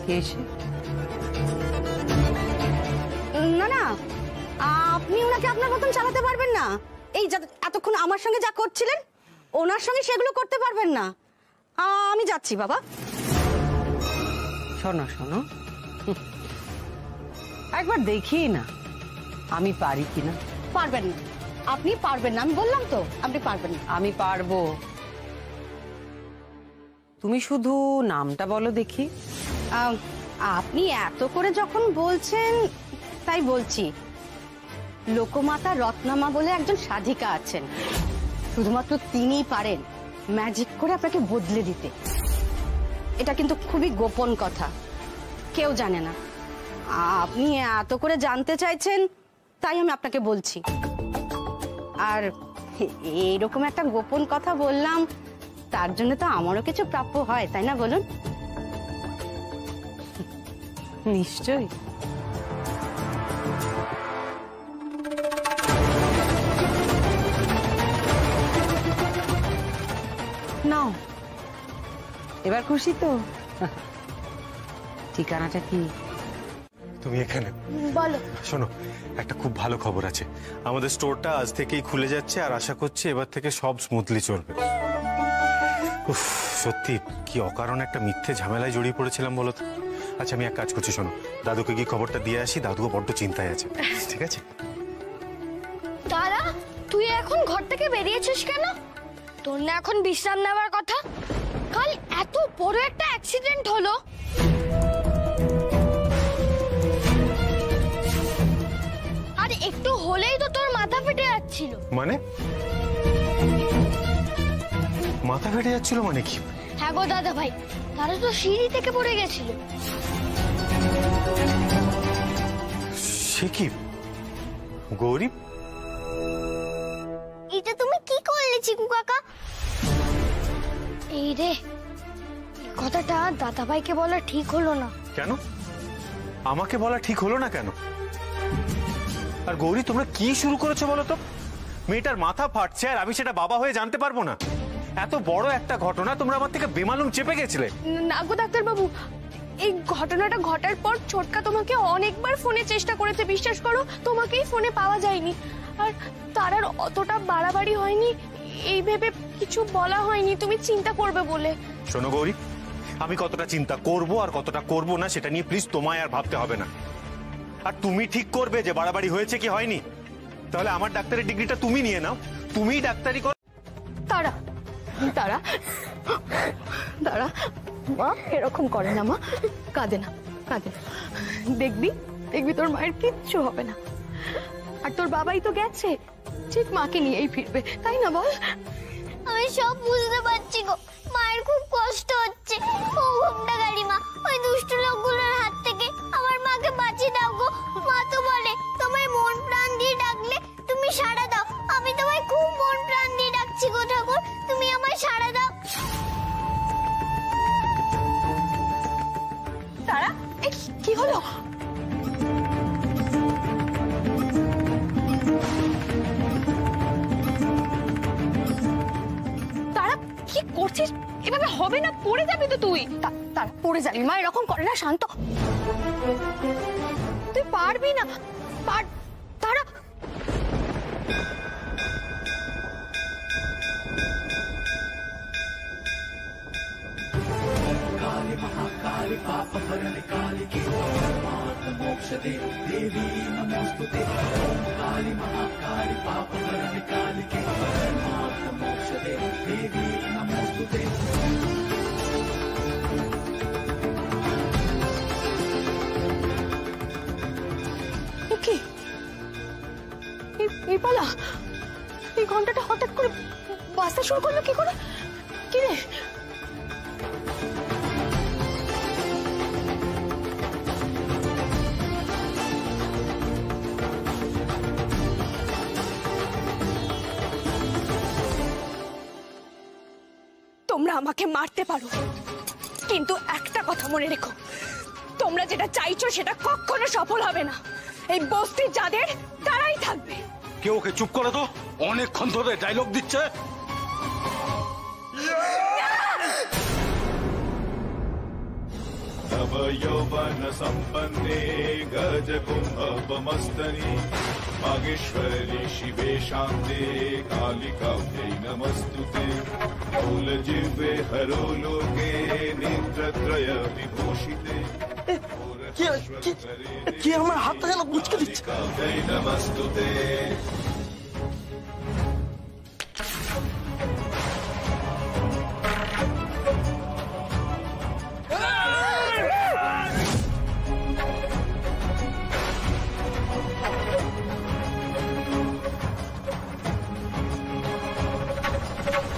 কে সে? না না, আপনি ওনাকে আপনার মতন চালাতে পারবেন না। এই এতক্ষণ আমার সঙ্গে যা করছিলেন, ওনার সঙ্গে সেগুলো করতে পারবেন না। আমি যাচ্ছি বাবা। শোনো শোনো, একবার দেখি না আমি পারি কিনা। পারবেন না, আপনি পারবেন না। আমি বললাম তো, আপনি পারবেন না। আমি পারবো। তুমি শুধু নামটা বলো দেখি। আপনি এত করে যখন বলছেন, তাই বলছি। লোকমাতা রত্নামা বলে একজন সাধিকা আছেন, শুধুমাত্র তিনিই পারেন ম্যাজিক করে আপনাকে বদলে দিতে। এটা কিন্তু খুবই গোপন কথা, কেউ জানে না। আপনি এত করে জানতে চাইছেন, তাই আমি আপনাকে বলছি। আর এইরকম একটা গোপন কথা বললাম, তার জন্য তো আমারও কিছু প্রাপ্য হয়, তাই না বলুন? নিশ্চয়ই। নাও, এবার খুশি তো? ঠিকানাটা কি? তুমি এখানে? বলো। শোনো, একটা খুব ভালো খবর আছে। আমাদের স্টোরটা আজ থেকেই খুলে যাচ্ছে, আর আশা করছি এবার থেকে সব স্মুথলি চলবে। উফ, সত্যি কি অকারণ একটা মিথ্যে ঝামেলায় জড়িয়ে পড়েছিলাম বলো তো। আচ্ছা, আমি এক কাজ করছি, শোনো, দাদুকে গিয়ে খবরটা দিয়ে আসি। দাদুও বড্ড চিন্তায় আছে, ঠিক আছে? তারা, তুই এখন ঘর থেকে বেরিয়েছিস কেন? তোর না এখন বিশ্রাম নেওয়ার কথা? কাল এত বড় একটা অ্যাক্সিডেন্ট হলো। আর একটু হলেই তো তোর মাথা ফেটে যাচ্ছিল। মানে? মাথা ফেটে যাচ্ছিল মানে কি? হ্যাঁ গো দাদা ভাই, তারা তো সিঁড়ি থেকে পড়ে গেছিল। সে কি গৌরী? এটা তুমি কি করলে চিকু কাকা? এই রে, কথাটা দাদা ভাইকে বলা ঠিক হলো না। কেন আমাকে বলা ঠিক হলো না কেন? আর গৌরী, তোমরা কি শুরু করেছো বলো তো? মেয়েটার মাথা ফাটছে আর আমি সেটা বাবা হয়ে জানতে পারবো না? এত বড় একটা ঘটনা তোমরা আমার থেকে বেমালুম চেপে গেছিলে। না গো ডাক্তার বাবু, এই ঘটনাটা ঘটার পর ছোটকা তোমাকে অনেকবার ফোনে চেষ্টা করেছে, বিশ্বাস করো তোমাকেই ফোনে পাওয়া যায়নি। আর তারার অতটা বাড়াবাড়ি হয়নি, এই ভেবে কিছু বলা হয়নি তুমি চিন্তা করবে বলে। শোনো গৌরী, আমি কতটা চিন্তা করব আর কতটা করব না সেটা নিয়ে প্লিজ তোমায় আর ভাবতে হবে না। আর তুমি ঠিক করবে যে বাড়াবাড়ি হয়েছে কি হয়নি। তাহলে আমার ডাক্তারের ডিগ্রিটা তুমি নিয়ে নাও, তুমিই ডাক্তারি করো। তারা তারা তারা মা এরকম করে না, মা কাঁদে না, কাঁদে না। দেখবি দেখবি তোর মায়ের কিচ্ছু হবে না। আর তোর বাবাই তো গেছে, ঠিক মাকে নিয়েই ফিরবে, তাই না বল? আমি সব বুঝতে পারছি গো, মায়ের খুব কষ্ট হচ্ছে। ও ঘুমটা গাড়িমা, ওই দুষ্টু লোকগুলোর হাত থেকে আমার মাকে বাঁচিয়ে দাও গো। মা তো বলে তোমায় মন প্রাণ দিয়ে ডাকলে তুমি সাড়া দাও। আমি তোমায় খুব মন প্রাণ দিয়ে ডাকছি গো ঠাকুর, তুমি আমায় সাড়া দাও। তারা কি হলো? তারা কি করছিস? এভাবে হবে না, পড়ে যাবি তো তুই। তারা পড়ে যাবি, মা এরকম করে না, শান্ত। তুই পারবি না, তারা কি এই পালা, এই ঘন্টাটা হঠাৎ করে বাজতে শুরু করলো কি করে? কি রে? তোমরা আমাকে মারতে পারো, কিন্তু একটা কথা মনে রেখো, তোমরা যেটা চাইছো সেটা কখনো সফল হবে না। এই বস্তি যাদের, তারাই থাকবে। কেউ ওকে চুপ করে তো, অনেকক্ষণ ধরে ডায়লগ দিচ্ছে। यौवन संपन्ने गज कुंभमस्तनि मागेश्वरी शिवे शान्ते कालिकाभ्यै नमस्तुते मूलजिह्वे हरोलोके नेत्रत्रय विभूषिते কি আমার হাতটা যেন মুচকে দিচ্ছে। नमस्तुते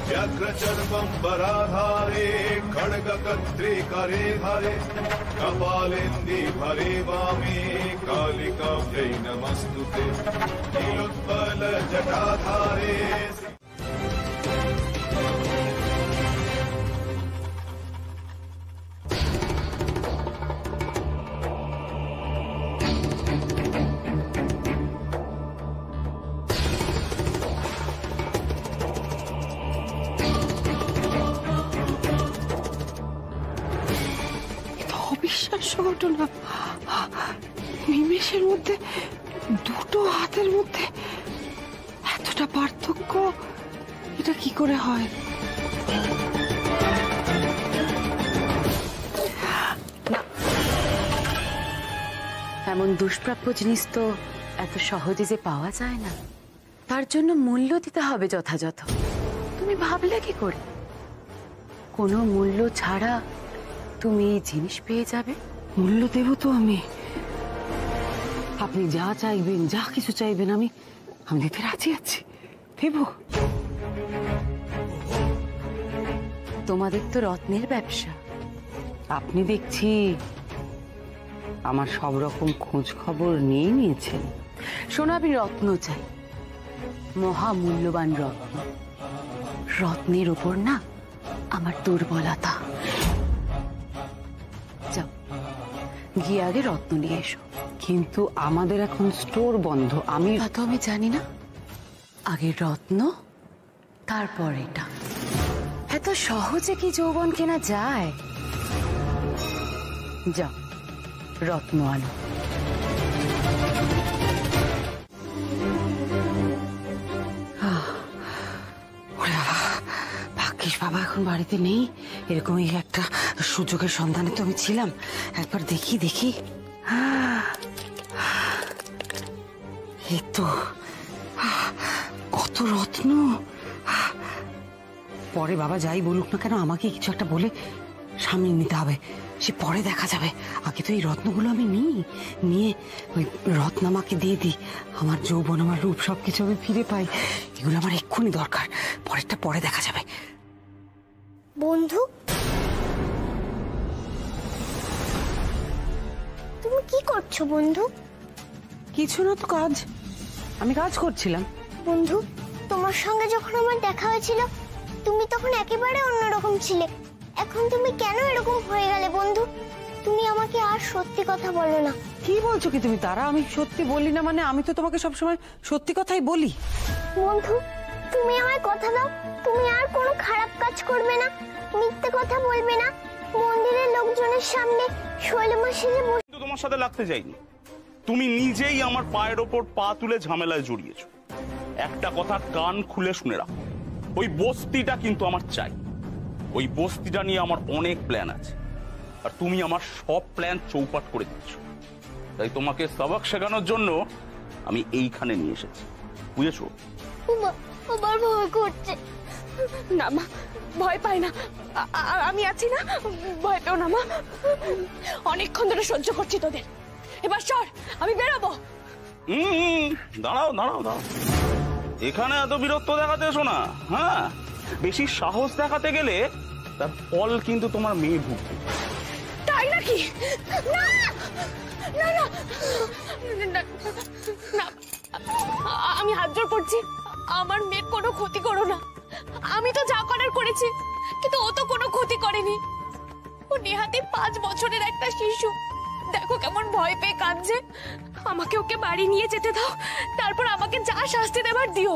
व्याघ्रचर्मम्बराधारे खड्गकर्त्रे करे धारे कपालेन्दि भरे वामे कालिकाभ्यै नमस्तुते नीलोत्पल जटाधारे অবিশ্বাস্য ঘটনা, নিমেষের মধ্যে দুটো হাতের মধ্যে এতটা পার্থক্য, এটা কি করে হয়? এমন দুষ্প্রাপ্য জিনিস তো এত সহজে যে পাওয়া যায় না, তার জন্য মূল্য দিতে হবে যথাযথ। তুমি ভাবলে কি করে কোনো মূল্য ছাড়া তুমি এই জিনিস পেয়ে যাবে? মূল্য দেব তো আমি, আপনি যা চাইবেন, যা কিছু চাইবেন আমি দিতে রাজি আছি, দেব। তোমাদের তো রত্নের ব্যবসা, আপনি দেখছি আমার সব রকম খোঁজ খবর নিয়ে নিয়েছেন। শোনো, আমি রত্ন চাই, মহামূল্যবান রত্ন। রত্নের ওপর না আমার দুর্বলতা। যাও, গিয়ে আগে রত্ন নিয়ে এসো। কিন্তু আমাদের এখন স্টোর বন্ধ। আমি তো আমি জানি না, আগে রত্ন তারপর এটা। এত সহজে কি যৌবন কেনা যায়? যাও, রত্ন আনো। ভাগ্যিস বাবা এখন বাড়িতে নেই, এরকমই একটা সুযোগের সন্ধানে তো আমি ছিলাম। একবার দেখি এই তো এত রত্ন। পরে বাবা যাই বলুক না কেন আমাকে কিছু একটা বলে সামনে নিতে হবে, সে পরে দেখা যাবে। আগে তো এই রত্নগুলো আমি নিয়ে ওই রত্নামাকে দিয়ে দিই। আমার যৌবন, আমার রূপ সবকিছু আমি ফিরে পাই। এগুলো আমার এক্ষুনি দরকার, পরেরটা পরে দেখা যাবে। বন্ধু, তুমি কি করছো বন্ধু? কিছু না তো, কাজ। আমি কাজ করছিলাম। বন্ধু, তোমার সঙ্গে যখন আমার দেখা হয়েছিল তুমি তখন একেবারে অন্যরকম ছিলে। এখন তুমি কেন এরকম হয়ে গেলে বন্ধু? তুমি আমাকে আর সত্যি কথা বলো না। কি বলছো কি তুমি তারা? আমি সত্যি বলি না মানে? আমি তো তোমাকে সবসময় সত্যি কথাই বলি। বন্ধু, তুমি আমায় কথা দাও, তুমি আর কোনো খারাপ কাজ করবে না, মিথ্যে কথা বলবে না। মন্দিরের লোকজনের সামনে শৈলমা সেজে বসে। তোমার সাথে লাগতে যাইনি, তুমি নিজেই আমার পায়ের ওপর পা তুলে ঝামেলায় জড়িয়েছো। একটা কথা কান খুলে শুনে রাখো, ওই বস্তিটা কিন্তু আমার চাই। ওই বস্তিটা নিয়ে আমার অনেক প্ল্যান আছে, আর তুমি আমার সব প্ল্যান চৌপাট করে দিচ্ছ। তাই তোমাকে সবক শেখানোর জন্য আমি এইখানে নিয়ে এসেছি, বুঝেছো? আমার ভয় করছে। না মা, ভয় পাই না, আমি আছি না, ভয় পেও না মা। অনেকক্ষণ ধরে সহ্য করছি তোদের, এবার সর, আমি বেরোবো। দাঁড়াও দাঁড়াও দাঁড়াও, এখানে এত বিরক্ত দেখাতে এসো না। হ্যাঁ, বেশি সাহস দেখাতে গেলে তার ফল কিন্তু তোমার মেয়ে ভুগবে। তাই নাকি? না না না না, আমি হাত জোড় করছি, আমার মেয়ের কোনো ক্ষতি করো না। আমি তো যা করার করেছি, কিন্তু ও তো কোনো ক্ষতি করেনি। ও নেহাতি 5 বছরের একটা শিশু, দেখো কেমন ভয় পেয়ে কাঁদছে। আমাকে ওকে বাড়ি নিয়ে যেতে দাও, তারপর আমাকে যা শাস্তি দেবার দিও।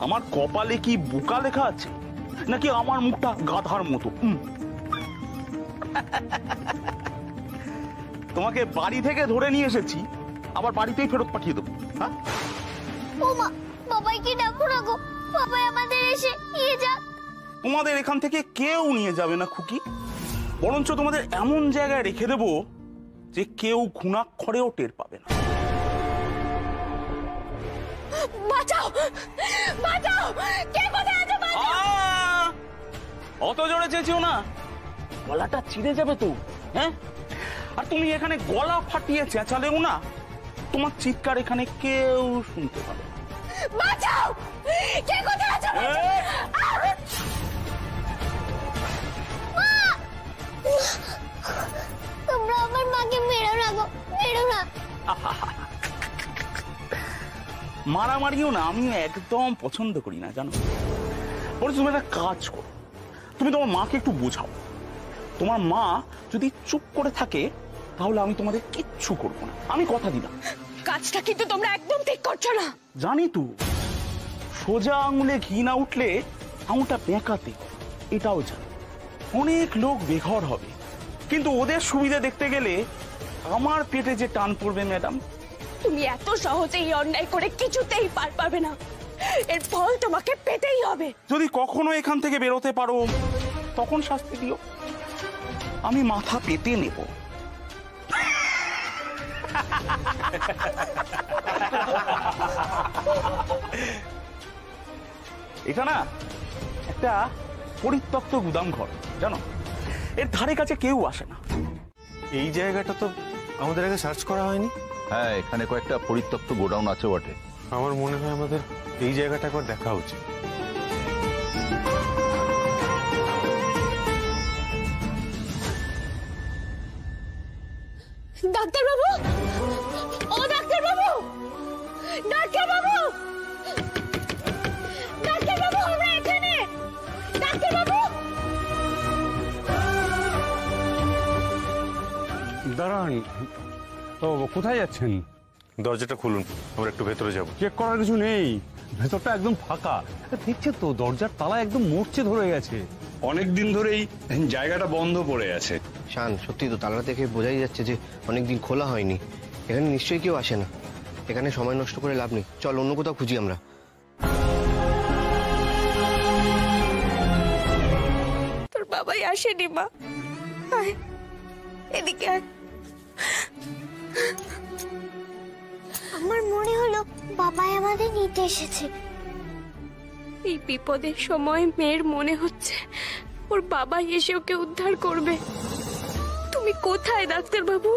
আমার কপালে কি বোকা লেখা আছে, নাকি আমার মুখটা গাধার মতো? তোমাকে বাড়ি থেকে ধরে নিয়ে এসেছি, আবার বাড়িতেই ফেরত পাঠিয়ে দেবো। হ্যাঁ, ও মা, বাবাইকে ডাকো না গো, বাবাই আমাদের এসে নিয়ে যাক। তোমাদের এখান থেকে কেউ নিয়ে যাবে না খুকি, বরঞ্চ তোমাদের এমন জায়গায় রেখে দেবো যে কেউ ঘুণাক্ষরেও টের পাবে না। বাঁচাও, বাঁচাও, কে কোথায় আছে? অত জোরে চেঁচিও না, গলাটা চিড়ে যাবে তো। হ্যাঁ, আর তুমি এখানে গলা ফাটিয়ে চেঁচালেও না, তোমার চিৎকার এখানে কেউ শুনতে পাবে না। বাঁচাও, কে কোথায় আছে? তোমরা আমার মাকে মেরো না গো, মেরো না। মারামারিও না আমি একদম পছন্দ করি না, জানো। বলে তুমি একটা কাজ করো, তুমি তোমার মাকে একটু বোঝাও। তোমার মা যদি চুপ করে থাকে তাহলে আমি তোমাদের কিচ্ছু করবো না, আমি কথা দিলাম। কাজটা কিন্তু তোমরা একদম ঠিক করছো না। জানি তো, সোজা আঙুলে ঘি না উঠলে আঙুলটা বেঁকাতে, এটাও জানি। অনেক লোক বেঘর হবে, কিন্তু ওদের সুবিধা দেখতে গেলে আমার পেটে যে টান পড়বে ম্যাডাম। তুমি এত সহজে এই অন্যায় করে কিছুতেই পার পাবে না, এর ফল তোমাকে পেতেই হবে। যদি কখনো এখান থেকে বেরোতে পারো তখন শাস্তি দিও, আমি মাথা পেতে নেব। এটা না একটা পরিত্যক্ত গুদাম ঘর, জানো, এর ধারে কাছে কেউ আসে না। এই জায়গাটা তো আমাদের আগে সার্চ করা হয়নি। হ্যাঁ, এখানে কয়েকটা পরিত্যক্ত গোডাউন আছে বটে। আমার মনে হয় আমাদের এই জায়গাটা একবার দেখা উচিত। ডাক্তার বাবু, ও ডাক্তার বাবু, ডাক্তার বাবু, ডাক্তার বাবু, আমরা এখানে। ডাক্তার বাবু, দাঁড়ান তো, কোথায় যাচ্ছেন? দরজাটা খুলুন, আমরা একটু ভেতরে যাব। চেক করার কিছু নেই, ভেতরটা একদম ফাঁকা। দেখছে তো দরজার তালা একদম মরচে ধরে গেছে। অনেক দিন ধরেই জায়গাটা বন্ধ পড়ে আছে। শান, সত্যি তো তালা দেখে বোঝাই যাচ্ছে যে অনেকদিন খোলা হয়নি। এখানে নিশ্চয়ই কেউ আসে না, এখানে সময় নষ্ট করে লাভ নেই। চল অন্য কোথাও খুঁজি আমরা। তোর বাবাই আসেনি মা, আয় এদিকে আয়। আমার মনে হলো বাবাই আমাদের নিতে এসেছে। এই বিপদের সময় মেয়ের মনে হচ্ছে ওর বাবা এসে ওকে উদ্ধার করবে। তুমি কোথায় ডাক্তারবাবু?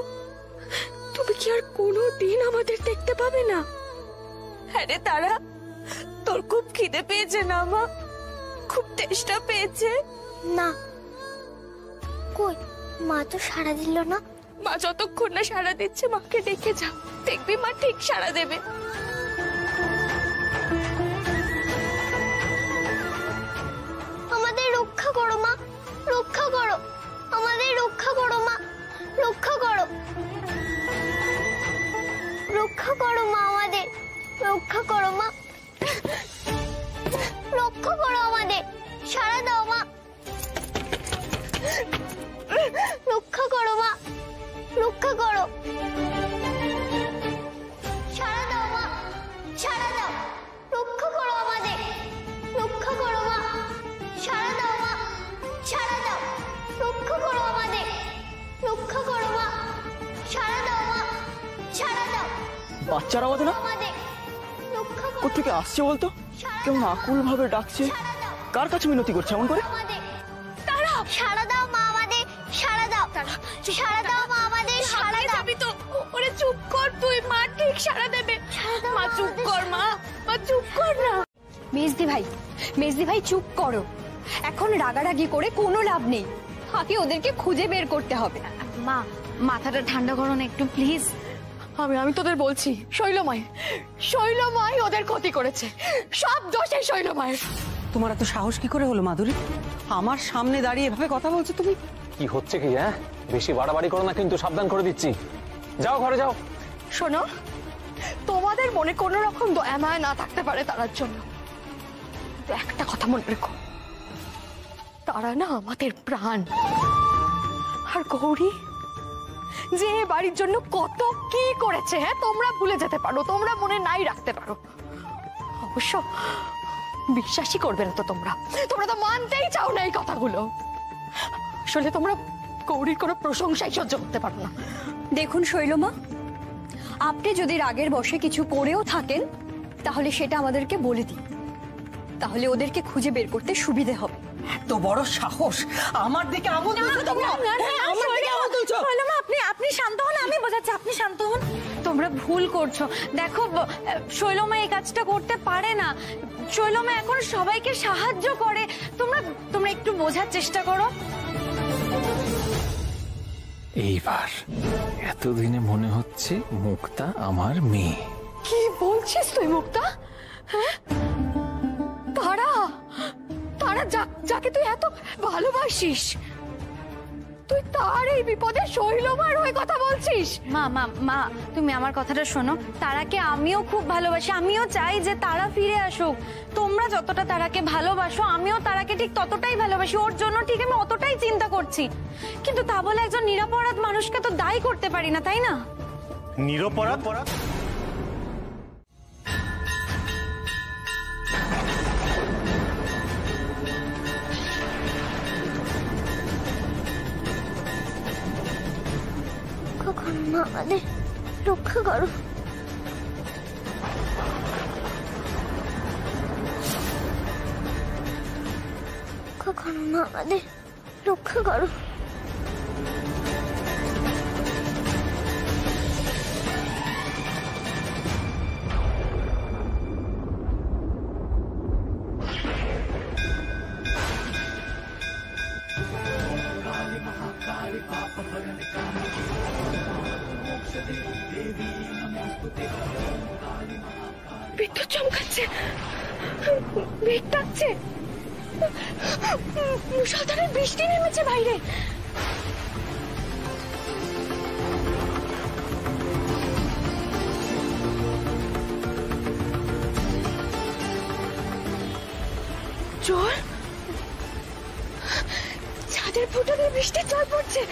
তুমি কি আর কোনো দিন আমাদের দেখতে পাবে না? আরে তারা, তোর খুব খিদে পেয়েছে না মা? খুব তেষ্টা পেয়েছে না? কই মা তো সাড়া দিল না। মা যতক্ষণ না সাড়া দিচ্ছে মাকে ডেকে যা, দেখবি মা ঠিক সাড়া দেবে। আমাদের রক্ষা করো মা, রক্ষা করো, আমাদের রক্ষা করো মা, রক্ষা করো, রক্ষা করো মা, আমাদের রক্ষা করো মা, রক্ষা করো আমাদের, সাড়া দাও মা, রক্ষা করো মা, রক্ষা করো, সাড়া দাও মা, সাড়া দাও, রক্ষা করো আমাদের, রক্ষা করো মা, সাড়া দাও মা, সাড়া দাও, রক্ষা করো আমাদের, রক্ষা করো মা, সাড়া দাও মা, সাড়া দাও। বাচ্চারা আমাদের না কোথেকে আসছে বলতো? কেমন আকুল ভাবে ডাকছে, কার কাছে মিনতি করছে এমন করে? তারা সাড়া দাও মা, আমাদের সাড়া দাও, সাড়া দাও মা, আমাদের সাড়া দাও। তো ওরে চুপ কর তুই, মা ঠিক সাড়া দেবে। মা চুপ কর, মা চুপ কর না। মেজদি ভাই চুপ করো, এখন রাগারাগি করে কোনো লাভ নেই, আগে ওদেরকে খুঁজে বের করতে হবে। মা মাথাটা ঠান্ডা করো না একটু প্লিজ। আমি তোদের বলছি, শৈলমাই ওদের ক্ষতি করেছে, সব দোষে শৈলমায়ের। তোমার এত সাহস কি করে হলো মাধুরী? আমার সামনে দাঁড়িয়ে এভাবে কথা বলছো তুমি? কি হচ্ছে কি? হ্যাঁ, বেশি বাড়াবাড়ি করো না কিন্তু, সাবধান করে দিচ্ছি। যাও ঘরে যাও। শোনো, তোমাদের মনে কোনো রকম দয়া মায়া না থাকতে পারে তারার জন্য, একটা কথা মনে রেখো, তারা না আমাদের প্রাণ। আর গৌরী যে বাড়ির জন্য কত কি করেছে, হ্যাঁ তোমরা ভুলে যেতে পারো, তোমরা মনে নাই রাখতে পারো, অবশ্য বিশ্বাসই করবে না তো তোমরা তো মানতেই চাও না এই কথাগুলো। আসলে তোমরা গৌরীর কোনো প্রশংসাই সহ্য করতে পারো না। দেখুন শৈলমা, আপনি যদি রাগের বশে কিছু করেও থাকেন তাহলে সেটা আমাদেরকে বলে দিন, তাহলে ওদেরকে খুঁজে বের করতে সুবিধে হবে। এত বড় সাহস আমার দিকে আঙুল তুলছো তোমরা? আমার দিকে আঙুল তুলছো? শৈলমা আপনি শান্ত হন, আমি বোঝাচ্ছি, আপনি শান্ত হন। তোমরা ভুল করছো, দেখো শৈলমা এই কাজটা করতে পারে না, শৈলমা এখন সবাইকে সাহায্য করে, তোমরা একটু বোঝার চেষ্টা করো। এইবার এতদিনে মনে হচ্ছে মুক্তা আমার মেয়ে। কি বলছিস তুই মুক্তা? হ্যাঁ, তারা যাকে তুই এত ভালোবাসিস, তুই তার এই বিপদে শৈলমার হয়ে কথা বলছিস? মা তুমি আমার কথাটা শোনো, তারাকে আমিও খুব ভালোবাসি, আমিও চাই যে তারা ফিরে আসুক। তোমরা যতটা তারাকে ভালোবাসো আমিও তারাকে ঠিক ততটাই ভালোবাসি, ওর জন্য ঠিক আমি অতটাই চিন্তা করছি, কিন্তু তা বলে একজন নিরপরাধ মানুষকে তো দায়ী করতে পারি না, তাই না? নিরপরাধ? কখন মা আমাদের রক্ষা করো, কখন মা আমাদের রক্ষা করো। বিদ্যুৎ চমকাচ্ছে, মেঘ ডাকছে, মুষলধারে বৃষ্টি নেমেছে বাইরে। জল, ছাদের ফুটো দিয়ে বৃষ্টির জল পড়ছে।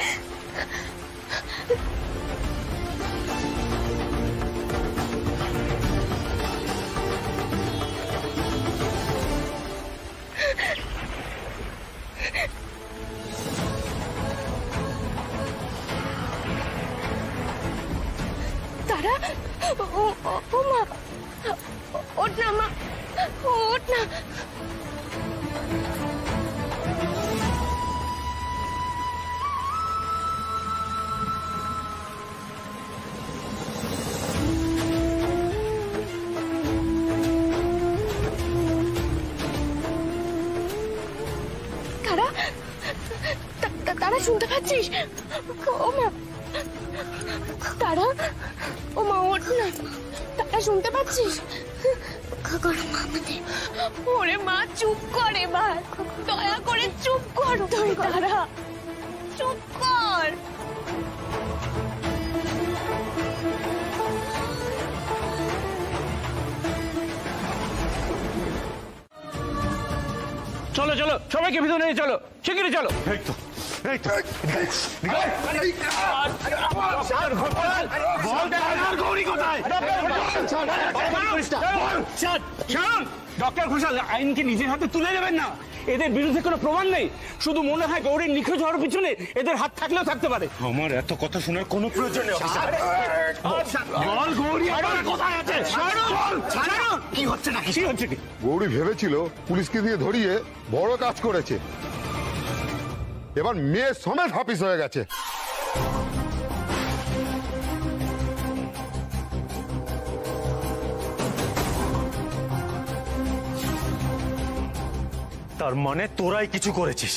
তারা, ও মা, ওঠ না মা, ওঠ না। তারা তারা শুনতে পাচ্ছিস? ও মা, তারা, ও মা ওঠ না, তারা শুনতে পাচ্ছিস? ওরে মা চুপ কর এবার, দয়া করে চুপ কর তুই, তারা চুপ কর। চলো চলো, সবাইকে ভিতরে নিয়ে চলো, শিগগিরই চলো। এই তো ডক্টর ঘোষাল, আইনকে নিজের হাতে তুলে নেবেন না। এদের বিরুদ্ধে কোনো প্রমাণ নেই, শুধু মনে হয় গৌরীর নিখোঁজ হওয়ার পিছনে এদের হাত থাকলেও থাকতে পারে। আমার এত কথা শোনার কোনো প্রয়োজন নেই। বল গৌরী কোথায় আছে? কি হচ্ছে না, কি হচ্ছে কি? গৌরী ভেবেছিল পুলিশকে দিয়ে ধরিয়ে বড় কাজ করেছে, এবার মেয়ে সমেত হাফিস হয়ে গেছে। তার মানে তোরাই কিছু করেছিস,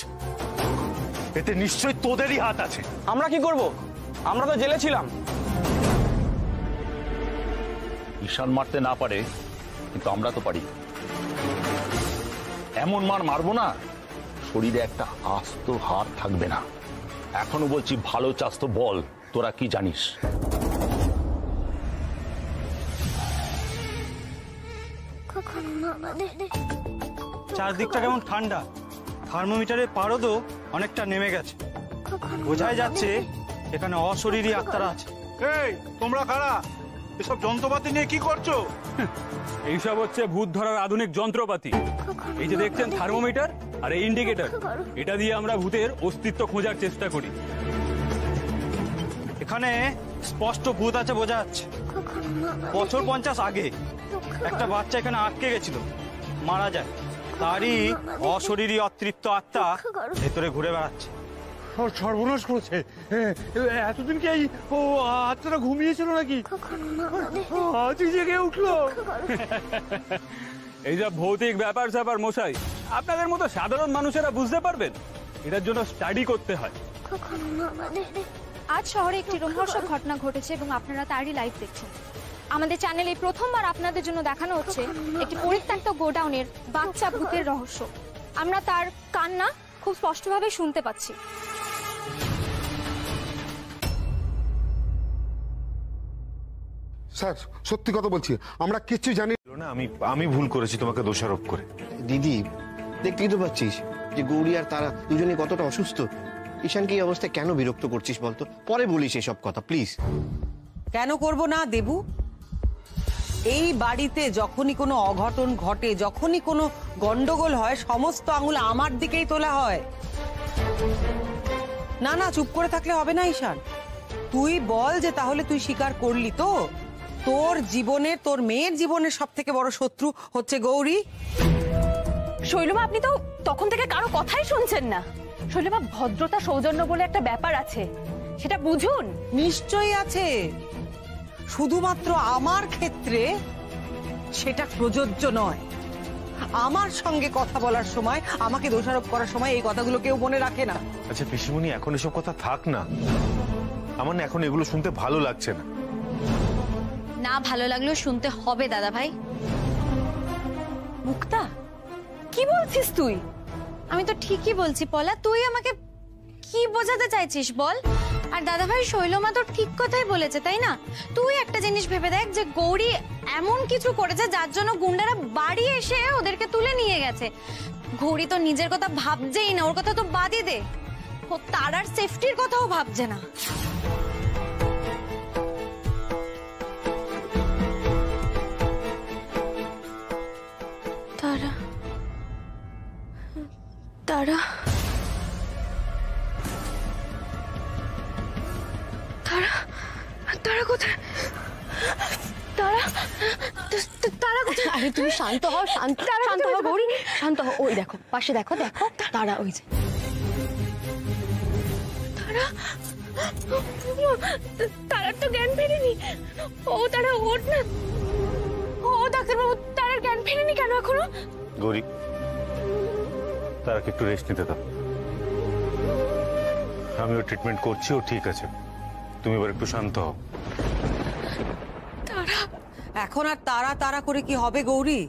এতে নিশ্চয়ই তোদেরই হাত আছে। আমরা কি করব? আমরা তো জেলে ছিলাম। ঈশান মারতে না পারে, কিন্তু আমরা তো পারি। এমন মার মারবো না শরীরে একটা আস্ত হাড় থাকবে না। এখনো বলছি, ভালো চাস তো বল, তোরা কি জানিস? চারদিকটা কেমন ঠান্ডা, থার্মোমিটারের পারদও অনেকটা নেমে গেছে। বোঝাই যাচ্ছে এখানে অশরীরী আত্মারা আছে। এই তোমরা কারা? এসব যন্ত্রপাতি নিয়ে কি করছো? এইসব হচ্ছে ভূত ধরার আধুনিক যন্ত্রপাতি। এই যে দেখছেন থার্মোমিটার আর এই ইন্ডিকেটর, এটা দিয়ে আমরা ভূতের অস্তিত্ব খোঁজার চেষ্টা করি। এখানে স্পষ্ট ভূত আছে বোঝা যাচ্ছে। বছর 50 আগে একটা বাচ্চা এখানে আটকে গেছিল, মারা যায়। তারই অশরীরী অতৃপ্ত আত্মা ভেতরে ঘুরে বেড়াচ্ছে। সর্বনাশ করেছে। এতদিন কি এই আত্মাটা ঘুমিয়েছিল নাকি? আজ জেগে উঠলো। এই যে ভৌতিক ব্যাপার স্যাপার মশাই, আপনাদের মতো সাধারণ মানুষেরা বুঝতে পারবেন? এটার জন্য স্টাডি করতে হয়। আজ শহরে একটি রোমহর্ষক ঘটনা ঘটেছে এবং আপনারা তারই লাইভ দেখছেন। আমাদের চ্যানেলে প্রথমবার আপনাদের জন্য দেখানো হচ্ছে একটি পরিত্যক্ত গোডাউনের বাচ্চা ভূতের রহস্য। আমরা তার কান্না খুব স্পষ্টভাবে শুনতে পাচ্ছি। স্যার সত্যি কথা বলছি, আমরা কিচ্ছু জানি না। আমি ভুল করেছি তোমাকে দোষারোপ করে। দিদি, দেখতেই তো পাচ্ছিস যে গৌরী আর তারা দুজনে কতটা অসুস্থ। ঈশানকে এই অবস্থায় কেন বিরক্ত করছিস বলতো? পরে বলিস এসব কথা প্লিজ। কেন করব না দেবু? এই বাড়িতে যখনই কোনো অঘটন ঘটে, যখনই কোনো গন্ডগোল হয়, সমস্ত আঙুল আমার দিকেই তোলা হয়। না না, চুপ করে থাকলে হবে না ঈশান। তুই বল যে তাহলে তুই স্বীকার করলি তো তোর জীবনের, তোর মেয়ের জীবনের সব থেকে বড় শত্রু হচ্ছে গৌরী? শৈলমা, আপনি তো তখন থেকে কারো কথাই শুনছেন না। শৈলমা, ভদ্রতা সৌজন্য বলে একটা ব্যাপার আছে, সেটা বুঝুন। নিশ্চয়ই আছে, শুধুমাত্র আমার ক্ষেত্রে সেটা প্রযোজ্য নয়। আমার সঙ্গে কথা বলার সময়, আমাকে দোষারোপ করার সময় এই কথাগুলো কেউ মনে রাখে না। আচ্ছা পিসিমণি, এখন এসব কথা থাক না। আমার না এখন এগুলো শুনতে ভালো লাগছে না। না ভালো লাগলেও শুনতে হবে দাদা ভাই। মুক্তা, কি বলছিস তুই? আমি তো ঠিকই বলছি পলা, তুই আমাকে কি বোঝাতে চাইছিস বল? আর দাদা ভাই, শৈলমা তো ঠিক কথাই বলেছে, তাই না? তুই একটা জিনিস ভেবে দেখ যে গৌরী এমন কিছু করেছে যার জন্য গুন্ডারা বাড়ি এসে ওদেরকে তুলে নিয়ে গেছে। গৌরী তো নিজের কথা ভাবছেই না, ওর কথা তো বাদই দে, ও তারার সেফটির কথাও ভাবছে না। তারা তারা তারা তারা কোথায়? তারা তারা কোথায়? আরে তুমি শান্ত হও, শান্ত হও গৌরী, শান্ত হও। ওই দেখো পাশে, দেখো দেখো তারা, ওই যে তারা। তারার তো জ্ঞান ফেরেনি। ও তারা ওঠ না। ও ডাক্তারবাবু, তারার জ্ঞান ফেরেনি কেন এখনো? গৌরী, তারাকে একটু রেস্ট নিতে দাও। আমিও ট্রিটমেন্ট করছি, ও ঠিক আছে। তুমি এবার একটু শান্ত হও। এখন আর তারা তারা করে কি হবে গৌরী?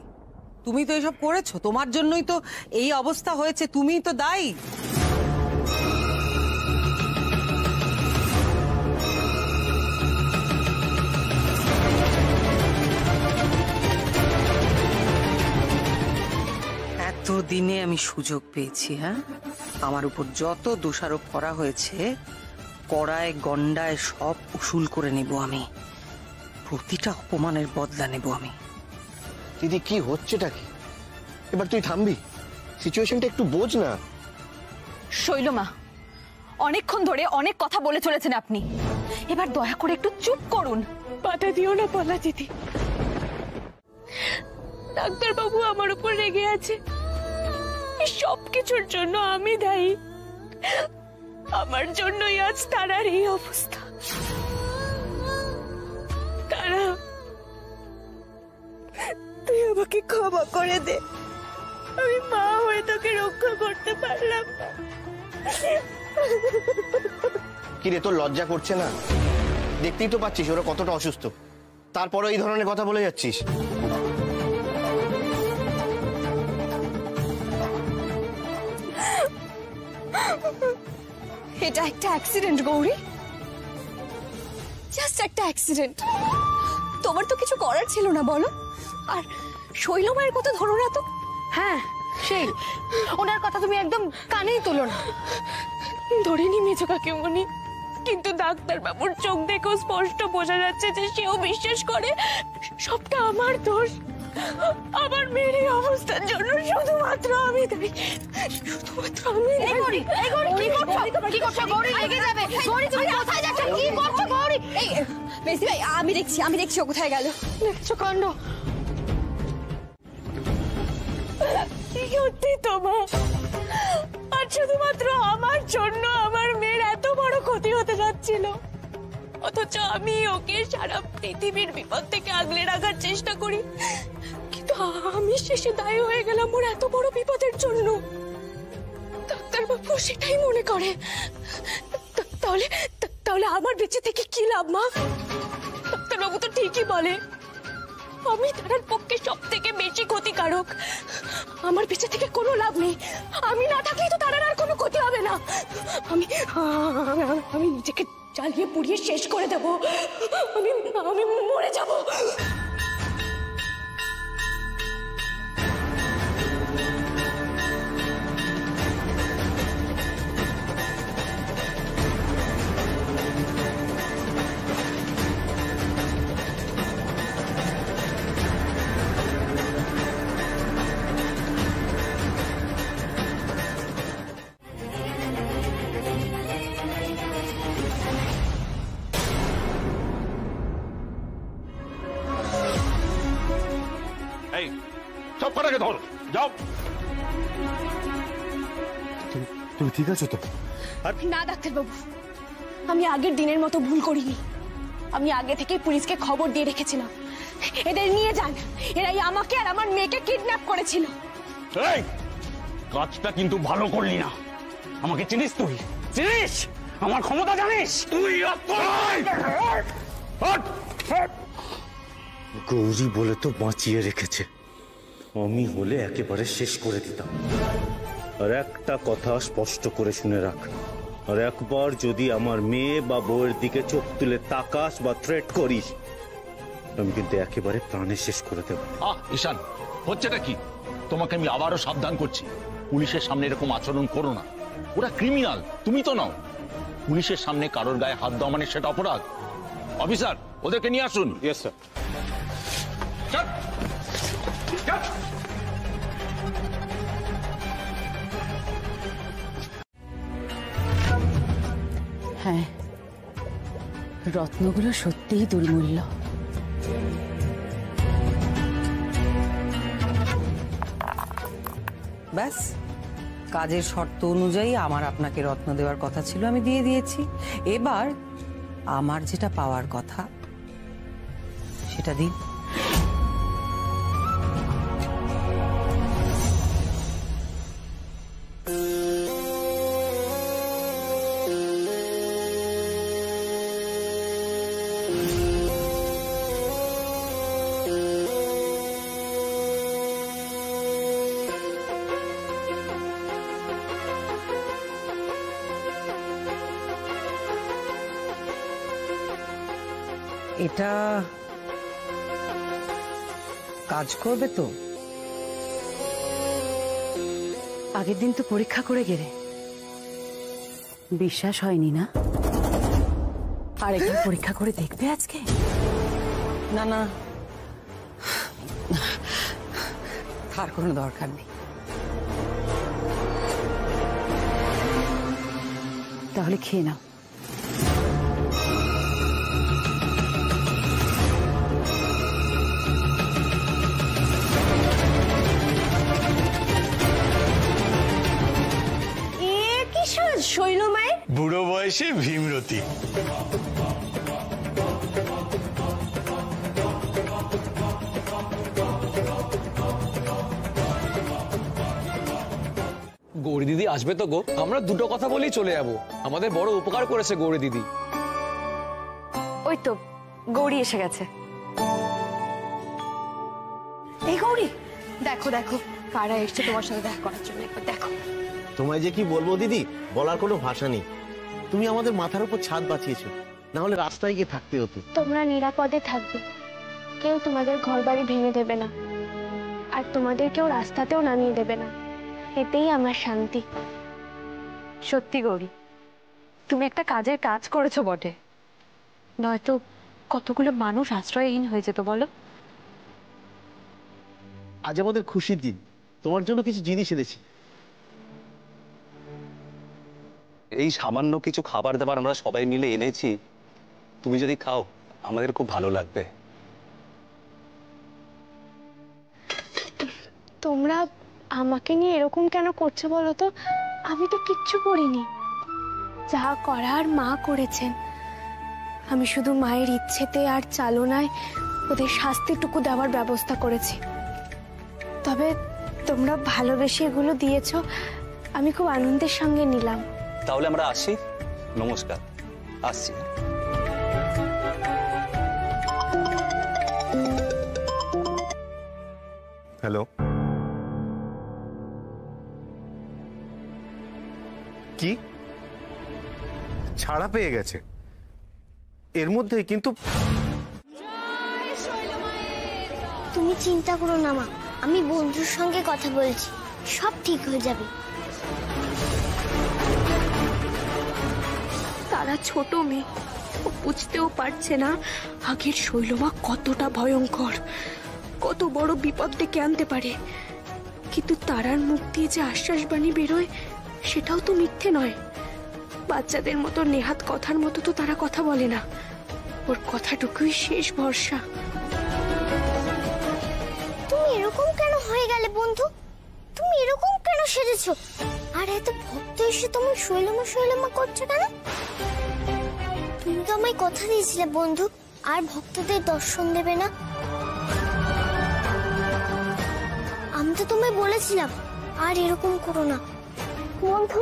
তুমি তো এসব করেছো, তোমার জন্যই তো এই অবস্থা হয়েছে, তুমিই তো দায়ী। এতদিনে আমি সুযোগ পেয়েছি, হ্যাঁ? আমার উপর যত দোষারোপ করা হয়েছে কড়ায় গন্ডায় সব উসুল করে নেব আমি। প্রতিটা অপমানের বদলা নেব আমি। দিদি কি হচ্ছেটা কি? এবার তুই থামবি? সিচুয়েশনটা একটু বোঝ না। শৈলমা, অনেকক্ষণ ধরে অনেক কথা বলে চলেছেন আপনি, এবার দয়া করে একটু চুপ করুন। বাধা দিও না পলা দিদি। ডাক্তারবাবু আমার উপর রেগে আছে, সবকিছুর জন্য আমি দায়ী। আমার জন্যই আজ তারার এই অবস্থা। তারা, তুই আমাকে ক্ষমা করে দে, আমি মা হয়ে তোকে রক্ষা করতে পারলাম না। কি রে, তোর লজ্জা করছে না? দেখতেই তো পাচ্ছিস ওরা কতটা অসুস্থ, তারপরে এই ধরনের কথা বলে যাচ্ছিস। এটা একটা অ্যাক্সিডেন্ট গৌরী, জাস্ট একটা অ্যাক্সিডেন্ট। তোমার তো কিছু করার ছিল না বলো? আর শৈলমায়ের কথা ধরো না তো। হ্যাঁ সেই, ওনার কথা তুমি একদম কানেই তোলো না। ধরিনি মেজো কাকিমণি, কিন্তু ডাক্তারবাবুর চোখ দেখেও স্পষ্ট বোঝা যাচ্ছে যে সেও বিশ্বাস করে সবটা আমার দোষ। আমার মেয়ের এই অবস্থার জন্য শুধুমাত্র আমি দায়ী, শুধুমাত্র আমি। এই গৌরী, এই গৌরী কি করছো? কি করছো গৌরী? লেগে যাবে। গৌরী তুমি কোথায় যাচ্ছ? কি করছো গৌরী? এই মেসি ভাই, আমি দেখছি ও কোথায় গেল। দেখছো কাণ্ড? সত্যি তো মা, আর শুধুমাত্র আমার জন্য আমার মেয়ের এত বড় ক্ষতি হতে যাচ্ছিল, অথচ আমি ওকে সারা পৃথিবীর বিপদ থেকে আগলে রাখার চেষ্টা করি, কিন্তু আমি শেষে দায়ী হয়ে গেলাম ওর এত বড় বিপদের জন্য। ডাক্তারবাবু সেটাই মনে করে। তাহলে তাহলে আমার বেঁচে থেকে কি লাভ মা? ডাক্তারবাবু তো ঠিকই বলে আমি তার পক্ষে সব থেকে বেশি ক্ষতিকারক। আমার বেঁচে থেকে কোনো লাভ নেই, আমি না থাকলে তো তার আর কোনো ক্ষতি হবে না। আমি আমি নিজেকে জ্বালিয়ে পুড়িয়ে শেষ করে দেব, আমি মরে যাব। সব কটাকে ধরো, যাও। তুমি ঠিক আছো তো? না ডাক্তারবাবু, আমি আগের দিনের মতো ভুল করিনি। আমি আগে থেকে পুলিশকে খবর দিয়ে রেখেছিলাম, এদের নিয়ে যান, এরাই আমাকে আর আমার মেয়েকে কিডন্যাপ করেছিল। এই কাজটা কিন্তু ভালো করলি না। আমাকে চিনিস? তুই চিনিস আমার ক্ষমতা জানিস? তুই গৌরী বলে তো বাঁচিয়ে রেখেছে, আমি হলে একেবারে শেষ করে দিতাম। আর একটা কথা স্পষ্ট করে শুনে রাখ, আর একবার যদি আমার মেয়ে বা বউয়ের দিকে চোখ তুলে তাকাস বা থ্রেট করিস, আমি কিন্তু একেবারে প্রাণে শেষ করে দেব। ঈশান, হচ্ছেটা কি? তোমাকে আমি আবারও সাবধান করছি, পুলিশের সামনে এরকম আচরণ করো না। ওরা ক্রিমিনাল, তুমি তো নাও। পুলিশের সামনে কারোর গায়ে হাত দেওয়া মানে সেটা অপরাধ। অফিসার, ওদেরকে নিয়ে আসুন। Yes sir. হ্যাঁ, রত্নগুলো সত্যিই দুর্মূল্য। ব্যাস, কাজের শর্ত অনুযায়ী আমার আপনাকে রত্ন দেওয়ার কথা ছিল, আমি দিয়ে দিয়েছি। এবার আমার যেটা পাওয়ার কথা সেটা দিন। এটা কাজ করবে তো? আগের দিন তো পরীক্ষা করে গেলে বিশ্বাস হয়নি না? আর একবার পরীক্ষা করে দেখবে আজকে? না না, তার কোনো দরকার নেই। তাহলে খেয়ে নাও। শৈল মায়ের বুড়ো বয়সে ভীমরতি। গৌরী দিদি আসবে তো গো? আমরা দুটো কথা বলেই চলে যাব। আমাদের বড় উপকার করেছে গৌরী দিদি। ওই তো গৌরী এসে গেছে। এই গৌরী, দেখো দেখো কারা এসছে তোমার সাথে দেখা করার জন্য, একবার দেখো। তোমায় যে কি বলবো দিদি, বলার কোনো ভাষা নেই। তুমি আমাদের মাথার উপর ছাদ বাঁচিয়েছো, না হলে রাস্তায় গিয়ে থাকতে হতো। তোমরা নিরাপদে থাকবে, কেউ তোমাদের ঘর বাড়ি ভেঙে দেবে না, আর তোমাদের কেউ রাস্তাতেও নামিয়ে দেবে না, এতেই আমার শান্তি। সত্যি গৌরী, তুমি একটা কাজের কাজ করেছো বটে, নয়তো কতগুলো মানুষ আশ্রয়হীন হয়ে যেত বলো। আজ আমাদের খুশির দিন, তোমার জন্য কিছু জিনিস এনেছি। এই সামান্য কিছু খাবার দাবার আমরা সবাই মিলে এনেছি, তুমি যদি খাও আমাদের খুব ভালো লাগবে। তোমরা আমাকে নিয়ে এরকম কেন করছো বলো তো? আমি তো কিচ্ছু করিনি, যা করার মা করেছেন। আমি শুধু মায়ের ইচ্ছেতে আর চালনায় ওদের শাস্তিটুকু দেওয়ার ব্যবস্থা করেছি। তবে তোমরা ভালোবেসে এগুলো দিয়েছো, আমি খুব আনন্দের সঙ্গে নিলাম। তাহলে আমরা আসি, নমস্কার, আসছি। হ্যালো, কি ছাড়া পেয়ে গেছে এর মধ্যে? কিন্তু তুমি চিন্তা করো না মা, আমি বন্ধুর সঙ্গে কথা বলছি, সব ঠিক হয়ে যাবে। তারা ছোট মেয়ে, ও বুঝতেও পারছে না আগের শৈলমা কতটা ভয়ঙ্কর, কত বড় বিপদ ডেকে আনতে পারে। কিন্তু তারার মুখ দিয়ে যে আশ্বাস বাণী বেরোয়, সেটাও তো মিথ্যে নয়। বাচ্চাদের মতো নেহাত কথার মতো তো তারা কথা বলে না, ওর কথাটুকুই শেষ ভরসা। তুমি এরকম কেন হয়ে গেলে বন্ধু? তুমি এরকম কেন সেজেছো? আর এত ভক্ত এসে তুমি শৈলমা শৈলমা করছো কেন? তুমি তো আমায় কথা দিয়েছিলে বন্ধু, আর ভক্তদের দর্শন দেবে না। আমি তো তোমায় বলেছিলাম আর এরকম করো না। বন্ধু,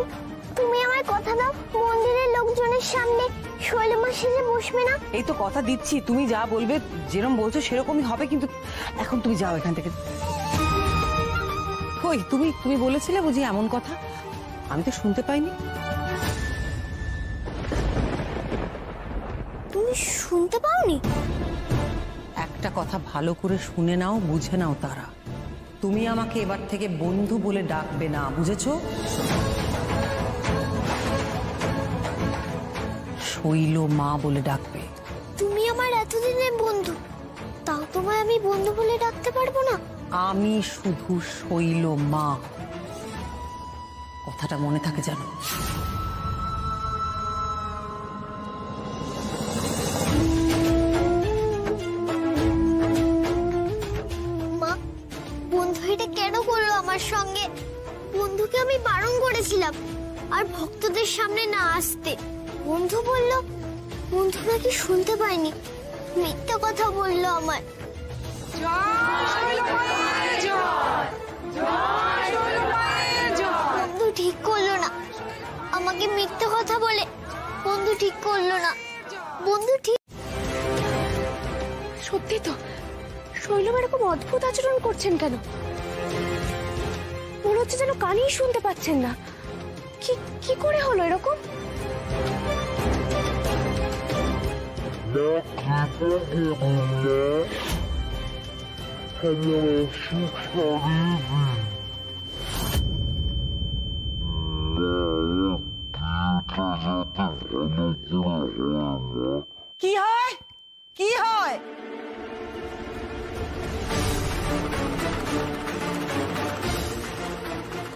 তুমি আমায় কথা দাও, মন্দিরের লোকজনের সামনে শৈলমা সেজে বসবে না। এই তো কথা দিচ্ছি, তুমি যা বলবে, যেরকম বলছো সেরকমই হবে। কিন্তু এখন তুমি যাও এখান থেকে। কই তুমি তুমি বলেছিলে বুঝি এমন কথা? আমি তো শুনতে পাইনি। তুমি শুনতে পাওনি? একটা কথা ভালো করে শুনে নাও, বুঝে নাও তারা। তুমি আমাকে এবার থেকে বন্ধু বলে ডাকবে না, বুঝেছো? শৈল মা বলে ডাকবে। তুমি আমার এতদিনের বন্ধু, তাও তোমায় আমি বন্ধু বলে ডাকতে পারবো না? আমি শুধু শৈল মা, কথাটা মনে থাকে জানো। মা, বন্ধু এটা কেন করলো আমার সঙ্গে? বন্ধুকে আমি বারণ করেছিলাম আর ভক্তদের সামনে না আসতে। বন্ধু বলল বন্ধু নাকি শুনতে পায়নি, মিথ্যা কথা বললো আমায়। বন্ধু ঠিক করলো না, আমাকে মিথ্যা কথা বলে বন্ধু ঠিক করলো না। বন্ধু ঠিক। সত্যি তো শৈলম এরকম অদ্ভুত আচরণ করছেন কেন? মনে হচ্ছে যেন কানেই শুনতে পাচ্ছেন না। কি কি করে হলো এরকম? কি হয় কি হয়?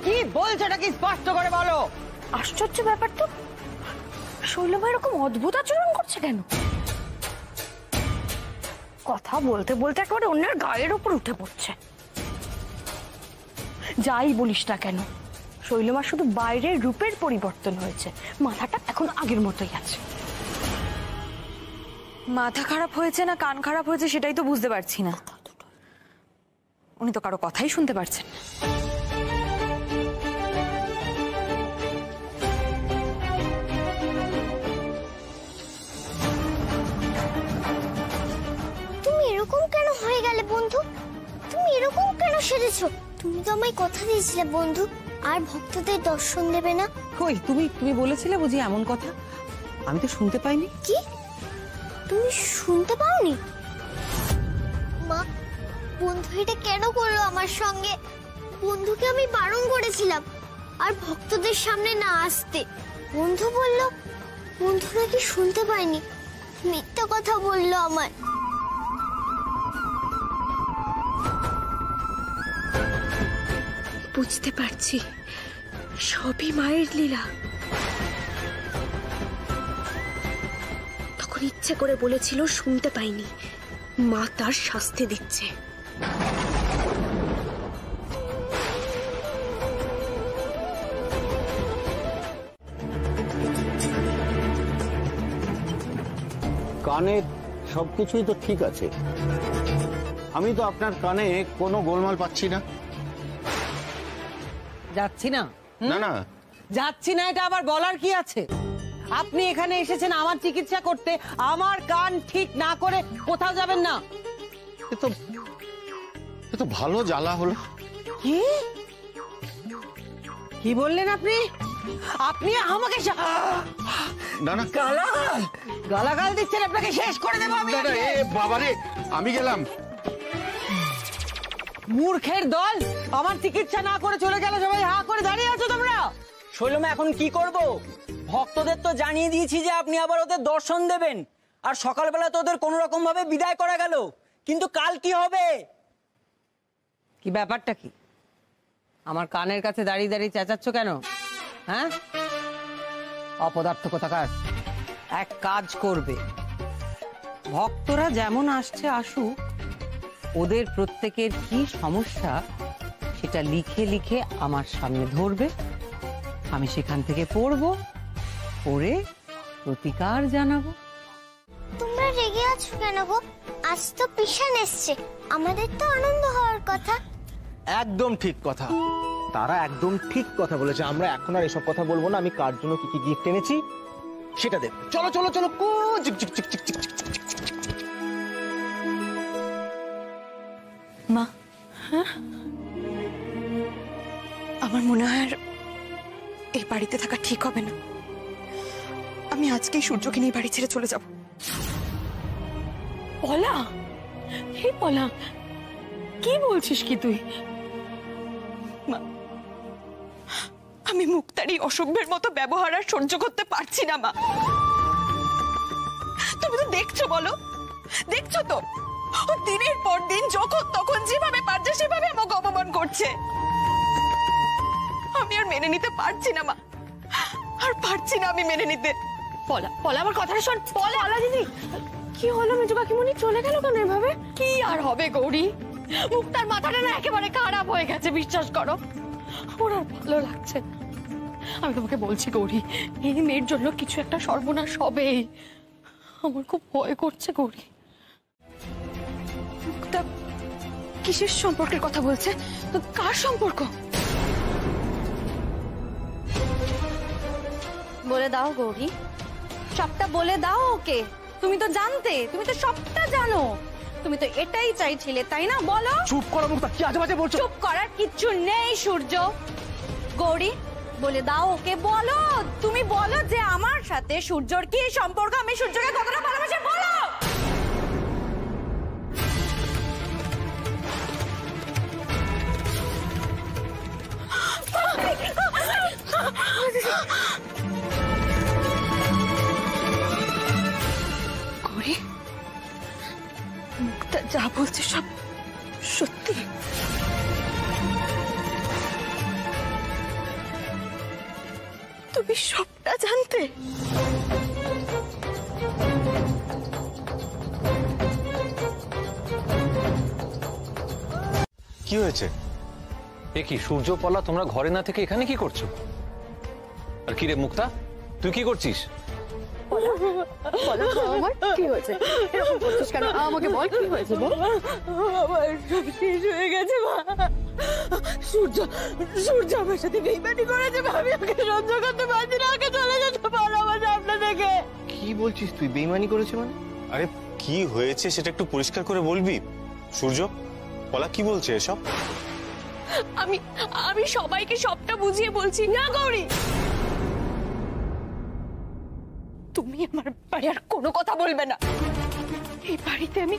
কি বলছো নাকি স্পষ্ট করে বলো। আশ্চর্য ব্যাপার তো, শৈলমা এরকম অদ্ভুত আচরণ করছে কেন? কথা বলতে বলতে একেবারে অন্যের গায়ের উপর উঠে পড়ছে। যাই বলিস না কেন, শৈলমা শুধু বাইরের রূপের পরিবর্তন হয়েছে, মাথাটা এখন আগের মতোই আছে। মাথা খারাপ হয়েছে না কান খারাপ হয়েছে সেটাই তো বুঝতে পারছি না। উনি তো কারো কথাই শুনতে পারছেন না। তুমি এরকম কেন হয়ে গেলে বন্ধু? তুমি এরকম কেন সেজেছো? তুমি তো আমায় কথা দিয়েছিলে বন্ধু, আর ভক্তদের দর্শন দেবে না। কই তুমি তুমি বলেছিলে বুঝি এমন কথা? আমি তো শুনতে পাইনি। কি তুমি শুনতে পাওনি? মা, বন্ধু এটা কেন করলো আমার সঙ্গে? বন্ধুকে আমি বারণ করেছিলাম আর ভক্তদের সামনে না আসতে। বন্ধু বলল বন্ধু নাকি শুনতে পায়নি, মিথ্যা কথা বললো আমায়। বুঝতে পারছি, সবই মায়ের লীলা। তখন ইচ্ছে করে বলেছিল শুনতে পাইনি, মা তার শাস্তি দিচ্ছে। কানে সবকিছুই তো ঠিক আছে, আমি তো আপনার কানে কোনো গোলমাল পাচ্ছি না। যাচ্ছি না? না না যাচ্ছি না এটা আবার বলার কি আছে? আপনি এখানে এসেছেন আমার চিকিৎসা করতে, আমার কান ঠিক না করে কোথাও যাবেন না। এ তো ভালো জ্বালা হলো। কি কি বললেন আপনি? আপনি আমাকে না না গালাগাল দিচ্ছেন, আপনাকে শেষ করে দেবো আমি। বাবারে, আমি গেলাম। মূর্খের দল, আমার চিকিৎসা না করে চলে গেল, সবাই হা করে দাঁড়িয়ে আছো তোমরা। শৈলমা, এখন কি করব? ভক্তদের তো জানিয়ে দিয়েছি যে আপনি আবার ওদের দর্শন দেবেন, আর সকালবেলা তো ওদের কোনো রকম ভাবে বিদায় করা গেল, কিন্তু কাল কি হবে? কি ব্যাপারটা কি? আমার কানের কাছে দাঁড়িয়ে দাঁড়িয়ে চেঁচাচ্ছ কেন? হ্যাঁ, অপদার্থ কোথাকার। এক কাজ করবে, ভক্তরা যেমন আসছে আসুক, ওদের প্রত্যেকের কি সমস্যা সেটা লিখে লিখে আমার সামনে ধরবে, আমি সেখান থেকে পড়বো, পড়ে প্রতিকার জানাবো। তোমরা রেগে আছো কেন গো? আজ তো পিশান এসছে, আমাদের তো আনন্দ হওয়ার কথা। একদম ঠিক কথা, তারা একদম ঠিক কথা বলেছে। আমরা এখন আর এসব কথা বলবো না। আমি কার জন্য কি কি গিফট এনেছি সেটা দেখ। চলো চলো চলো। মা, আমার মনে হয় আর এই বাড়িতে থাকা ঠিক হবে না। আমি আজকেই সূর্যকে নিয়ে বাড়ি ছেড়ে চলে যাব। পলা, হে পলা, কি বলছিস কি তুই? মা, আমি মুক্তারি অসভ্যের মতো ব্যবহার আর সহ্য করতে পারছি না। মা, তুমি তো দেখছো, বলো দেখছো তো, ও দিনের পর দিন যখন তখন যেভাবে পারছে সেভাবে আমাকে অপমান করছে। আমি আর মেনে নিতে পারছি না মা, আর পারছি না আমি মেনে নিতে। পলা, পলা, আমার কথাটা শোন। পলা, পলা দিদি, কি হলো? মেজো কাকিমণি চলে গেল কেন এভাবে? কি আর হবে গৌরী, মুক্তার মাথাটা না একেবারে খারাপ হয়ে গেছে, বিশ্বাস করো। আমার আর ভালো লাগছে না। আমি তোমাকে বলছি গৌরী, এই মেয়ের জন্য কিছু একটা সর্বনাশ হবে। আমার খুব ভয় করছে গৌরী। মুক্তা কিসের সম্পর্কের কথা বলছে? তো কার সম্পর্ক? বলে দাও গৌরী, সবটা বলে দাও ওকে। তুমি তো জানতে, তুমি তো সবটা জানো, তুমি তো এটাই চাইছিলে, তাই না? বলো। চুপ করো মুক্তা, কি আজে বাজে বলছো? চুপ করার কিচ্ছু নেই সূর্য। গৌরী, বলে দাও ওকে, বলো। তুমি বলো যে আমার সাথে সূর্যর কি সম্পর্ক, আমি সূর্যকে কতটা ভালোবাসি, বলো। গৌরী, মুক্তা যা বলছে সব সত্যি? তুমি সবটা জানতে? কি হয়েছে? এ কি সূর্য, পলা, তোমরা ঘরে না থেকে এখানে কি করছো? আর কি রে মুক্তা, তুই কি করছিস? আমার কি হয়েছে? এরকম করছিস কেন? আমাকে বল কি হয়েছে বল। আমার সব শেষ হয়ে গেছে মা। সূর্য সূর্য আমার সাথে বেইমানি করেছে। আমি ওকে সহ্য করতে পারছি না। ওকে চলে যেতে পারো আমার সামনে থেকে। কি বলছিস তুই? বেইমানি করেছে মানে? আরে কি হয়েছে সেটা একটু পরিষ্কার করে বলবি? সূর্য, পলা কি বলছে এসব? আমি সবাইকে সবটা বুঝিয়ে বলছি। না গৌরী, তুমি আমার বাড়ি আর কোনো কথা বলবে না। এই বাড়িতে আমি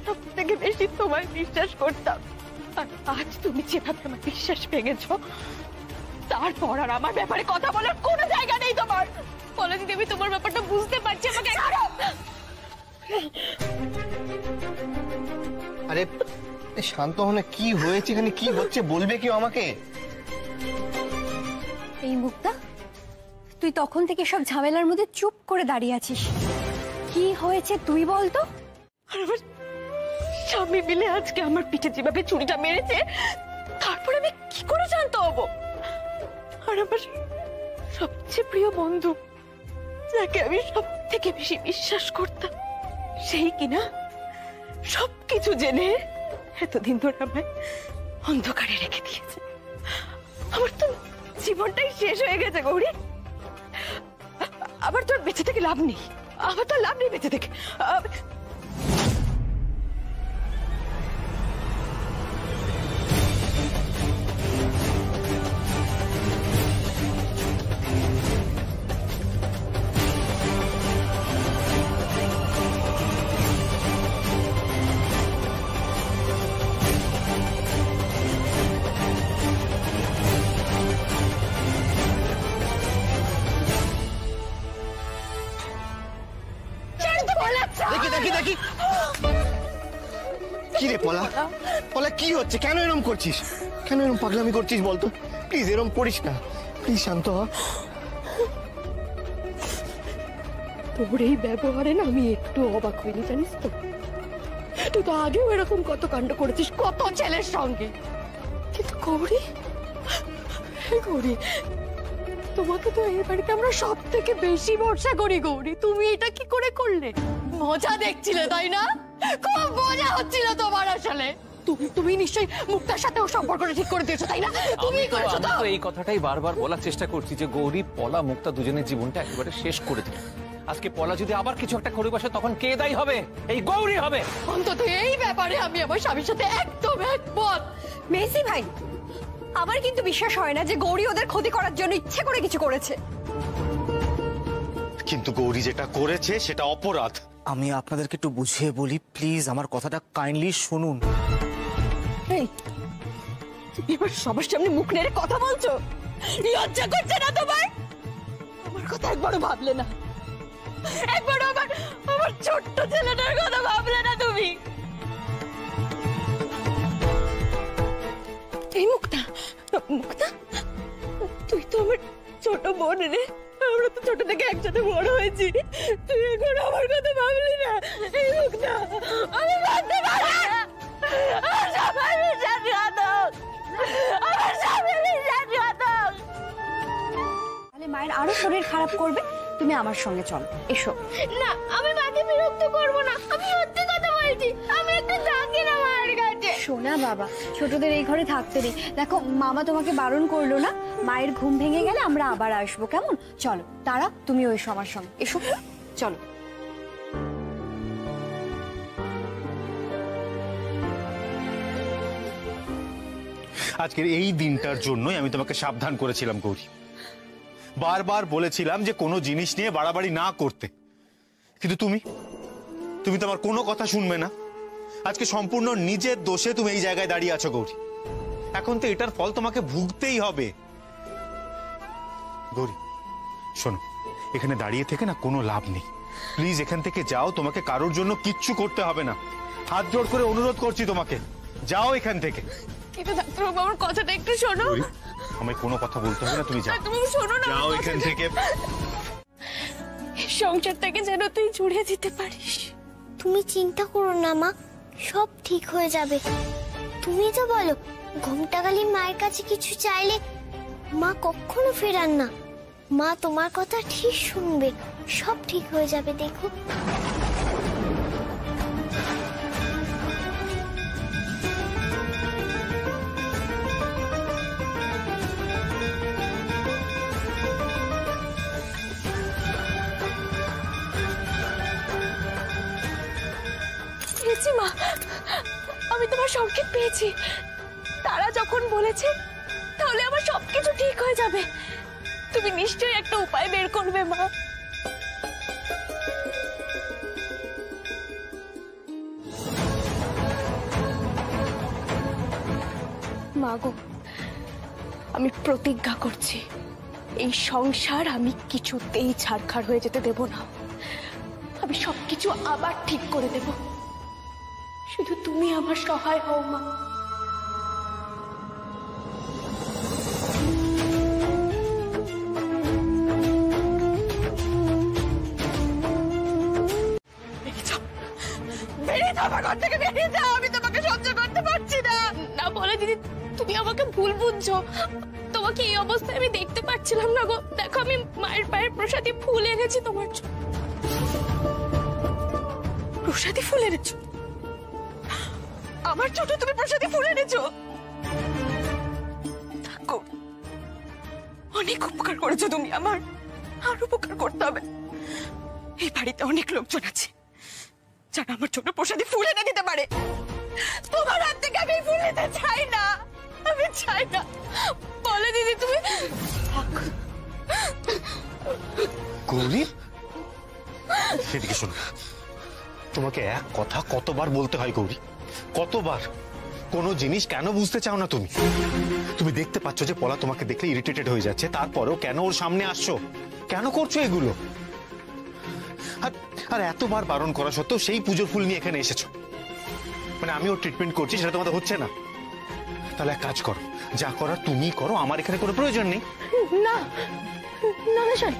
সব থেকে বেশি তোমায় বিশ্বাস করতাম, আর আজ তুমি যেভাবে আমার বিশ্বাস ভেঙেছ, তারপর আর আমার ব্যাপারে কথা বলার কোনো জায়গা নেই তোমার। বলে দিদি, আমি তোমার ব্যাপারটা বুঝতে পারছি। আমাকে আরে শান্ত হনে, কি হয়েছে এখানে? কি হচ্ছে বলবে কেউ আমাকে? এই মুক্তা, তুই তখন থেকে সব ঝামেলার মধ্যে চুপ করে দাঁড়িয়ে আছিস। কি হয়েছে তুই বলতো? আমার স্বামী মিলে আজকে আমার পিঠে যেভাবে ছুরিটা মেরেছে, তারপর আমি কি করে শান্ত হব? আর আমার সবচেয়ে প্রিয় বন্ধু, যাকে আমি সব থেকে বেশি বিশ্বাস করতাম, সেই কিনা সবকিছু জেনে এতদিন ধরে আমায় অন্ধকারে রেখে দিয়েছে। আমার তো জীবনটাই শেষ হয়ে গেছে গৌরী। আবার তোর বেঁচে থেকে লাভ নেই। আমার তো লাভ নেই বেঁচে থেকে। দেখি দেখি দেখি, কি রে পলা? পলা কি হচ্ছে? কেন এরকম করছিস? কেন এরকম পাগলামি করছিস বলতো? প্লিজ এরকম করিস না, প্লিজ শান্ত হ। তোর এই ব্যবহারে না আমি একটু অবাক হইনি, জানিস তো? তুই তো আগেও এরকম কত কাণ্ড করেছিস কত ছেলের সঙ্গে, কিন্তু গৌরী, গৌরী, তোমাকে তো এই বাড়িতে আমরা সব থেকে বেশি ভরসা করি গৌরী। তুমি এটা কি করে করলে? মজা দেখছিলে তাই না? খুব মজা হচ্ছিল তোমার আসলে। তুমি নিশ্চয়ই মুক্তার সাথেও সম্পর্কটা ঠিক করে দিয়েছো তাই না? তুমি করেছো তো। এই কথাটাই বারবার বলার চেষ্টা করছি যে গৌরী, পলা, মুক্তা দুজনের জীবনটা একেবারে শেষ করে দিল। আজকে পলা যদি আবার কিছু একটা করে বসে, তখন কে দায়ী হবে? এই গৌরী হবে। অন্তত এই ব্যাপারে আমি আমার স্বামীর সাথে একদম একমত। মেসি ভাই, আমার কিন্তু বিশ্বাস হয় না যে গৌরী ওদের ক্ষতি করার জন্য ইচ্ছে করে কিছু করেছে। কিন্তু গৌরী যেটা করেছে সেটা অপরাধ। আমি আপনাদেরকে একটু বুঝিয়ে বলি প্লিজ, আমার কথাটা কাইন্ডলি শুনুন। এই, তুমি এবার সবার সামনে মুখ নেড়ে কথা বলছো? লজ্জা করছে না তোমার? আমার কথা একবারও ভাবলে না? একবারও আমার ছোট্ট ছেলেটার কথা ভাবলে না তুমি? এই মুক্তা, মুক্তা, তুই তো আমার ছোট বোন রে। আমরা তো ছোট থেকে একসাথে বড় হয়েছি। তুই এখন আমার কথা ভাবলি না? এই মুক্তা, আমি ভাবতে পারি না। আমার সবাই বিশ্বাসঘাতক, আমার সবাই বিশ্বাসঘাতক। তাহলে মায়ের আরো শরীর খারাপ করবে। তুমি আমার সঙ্গে চলো, এসো। না, আমি মাকে বিরক্ত করবো না। আমি সত্যি কথা বলছি। আমি একটু থাকি না মায়ের কাছে। শোনা বাবা, ছোটদের এই ঘরে থাকতে নেই। দেখো, মামা তোমাকে বারণ করলো না। মায়ের ঘুম ভেঙে গেলে আমরা আবার আসবো, কেমন? চলো তারা, তুমিও এসো আমার সঙ্গে, এসো, চলো। আজকের এই দিনটার জন্যই আমি তোমাকে সাবধান করেছিলাম গৌরী। বারবার বলেছিলাম যে কোনো জিনিস নিয়ে বাড়াবাড়ি না করতে, কিন্তু তুমি তো আমার কোনো কথা শুনবে না। আজকে সম্পূর্ণ নিজের দোষে তুমি এই জায়গায় দাঁড়িয়ে আছো গৌরী। এখন তো এটার ফল তোমাকে ভুগতেই হবে। গৌরী শোনো, এখানে দাঁড়িয়ে থেকে না কোনো লাভ নেই। প্লিজ এখান থেকে যাও, তোমাকে কারোর জন্য কিচ্ছু করতে হবে না। হাত জোড় করে অনুরোধ করছি তোমাকে, যাও এখান থেকে। কিন্তু ডাক্তারবাবু আমার কথাটা একটু শোনো। আমায় কোনো কথা বলতে হবে না, তুমি যাও। ডাক্তারবাবু শোনো না, যাও এখান থেকে। সংসারটাকে যেন তুই জুড়ে দিতে পারিস। তুমি চিন্তা করো না মা, সব ঠিক হয়ে যাবে। তুমি তো বলো ঘোমটাকালী মায়ের কাছে কিছু চাইলে মা কখনো ফেরান না। মা তোমার কথা ঠিক শুনবে, সব ঠিক হয়ে যাবে, দেখো। পেয়েছি মা, আমি তোমার সংকেত পেয়েছি। তারা যখন বলেছে তাহলে আমার সবকিছু ঠিক হয়ে যাবে। তুমি নিশ্চয়ই একটা উপায় বের করবে মা। মা গো, আমি প্রতিজ্ঞা করছি এই সংসার আমি কিছুতেই ছাড়খাড় হয়ে যেতে দেব না। আমি সবকিছু আবার ঠিক করে দেব, শুধু তুমি আমার সহায় হও মা। আমি তোমাকে সহ্য করতে পারছি না। না বলে দিদি, তুমি আমাকে ভুল বুঝছো। তোমাকে এই অবস্থায় আমি দেখতে পাচ্ছিলাম না গো। দেখো আমি মায়ের পায়ের প্রসাদী ফুল এনেছি তোমার জন্য। প্রসাদী ফুল এনেছো? আমার ছোট তুমি প্রসাদী ফুল এনেছো? থাকো, অনেক উপকার করেছো তুমি আমার। আর উপকার করতে হবে। এই বাড়িতে অনেক লোকজন আছে যারা আমার ছোট প্রসাদী ফুল এনে দিতে পারে। তোমার হাত থেকে আমি ফুল নিতে চাই না, আমি চাই না। বলে দিদি তুমি। গৌরী সেদিকে শোনো, তোমাকে এক কথা কতবার বলতে হয় গৌরী, কতবার? কোনো জিনিস কেন বুঝতে চাও না তুমি? তুমি দেখতে পাচ্ছ যে পলা তোমাকে দেখলে ইরিটেটেড হয়ে যাচ্ছে, তারপরেও কেন ওর সামনে আসছো? কেন করছো এগুলো? আর এতবার বারণ করা সত্ত্বেও সেই পুজোর ফুল নিয়ে এখানে এসেছো। মানে আমি ওর ট্রিটমেন্ট করছি, সেটা তোমাদের হচ্ছে না? তাহলে এক কাজ করো, যা করার তুমি করো, আমার এখানে কোনো প্রয়োজন নেই। না না না শোন,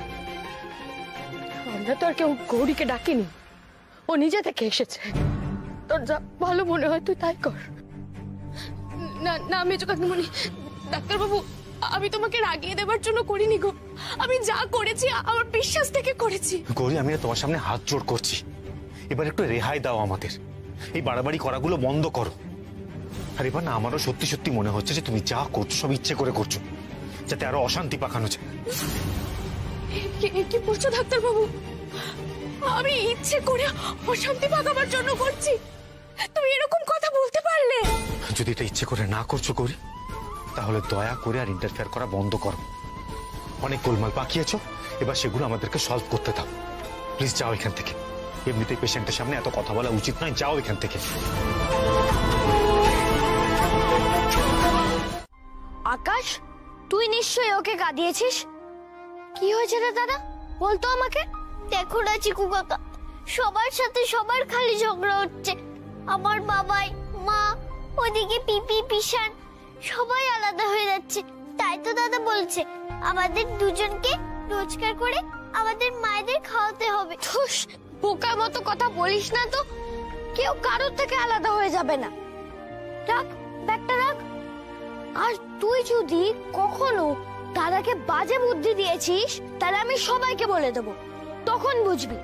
আমরা তো আর কেউ গৌরীকে ডাকিনি, ও নিজে থেকে এসেছে। তোর যা ভালো মনে হয় তুই তাই কর। না না মেজো কাকিমণি, ডাক্তারবাবু আমি তোমাকে রাগিয়ে দেবার জন্য করিনি গো। আমি যা করেছি আমার বিশ্বাস থেকে করেছি। গৌরী আমি তোমার সামনে হাত জোড় করছি, এবার একটু রেহাই দাও আমাদের। এই বাড়াবাড়ি করাগুলো বন্ধ করো। আর এবার না আমারও সত্যি সত্যি মনে হচ্ছে যে তুমি যা করছো সব ইচ্ছে করে করছো, যাতে আরো অশান্তি পাকানো যায়। কি বলছো ডাক্তারবাবু? আমি ইচ্ছে করে অশান্তি পাকাবার জন্য করছি? তুমি এরকম কথা বলতে পারলে? যদি এটা ইচ্ছে করে না করছো গৌরী, তাহলে দয়া করে আর ইন্টারফেয়ার করা বন্ধ করো। অনেক গোলমাল পাকিয়েছো, এবার সেগুলো আমাদেরকে সলভ করতে দাও। প্লিজ যাও এখান থেকে। এমনিতেই পেশেন্টের সামনে এত কথা বলা উচিত নয়, যাও এখান থেকে। আকাশ, তুই নিশ্চয়ই ওকে কাঁদিয়েছিস। কি হয়েছে রে দাদা, বলতো আমাকে। দেখো না চিকু কাকা, সবার সাথে সবার খালি ঝগড়া হচ্ছে। আমার বাবাই, মা, ওদিকে পিপি, পিসান সবাই আলাদা হয়ে যাচ্ছে। তাই তো দাদা বলছে আমাদের দুজনকে রোজগার করে আমাদের মায়েদের খাওয়াতে হবে। ধুস, বোকার মতো কথা বলিস না তো। কেউ কারোর থেকে আলাদা হয়ে যাবে না। রাখ ব্যাগটা রাখ। আর তুই যদি কখনো দাদাকে বাজে বুদ্ধি দিয়েছিস, তাহলে আমি সবাইকে বলে দেবো, তখন বুঝবি।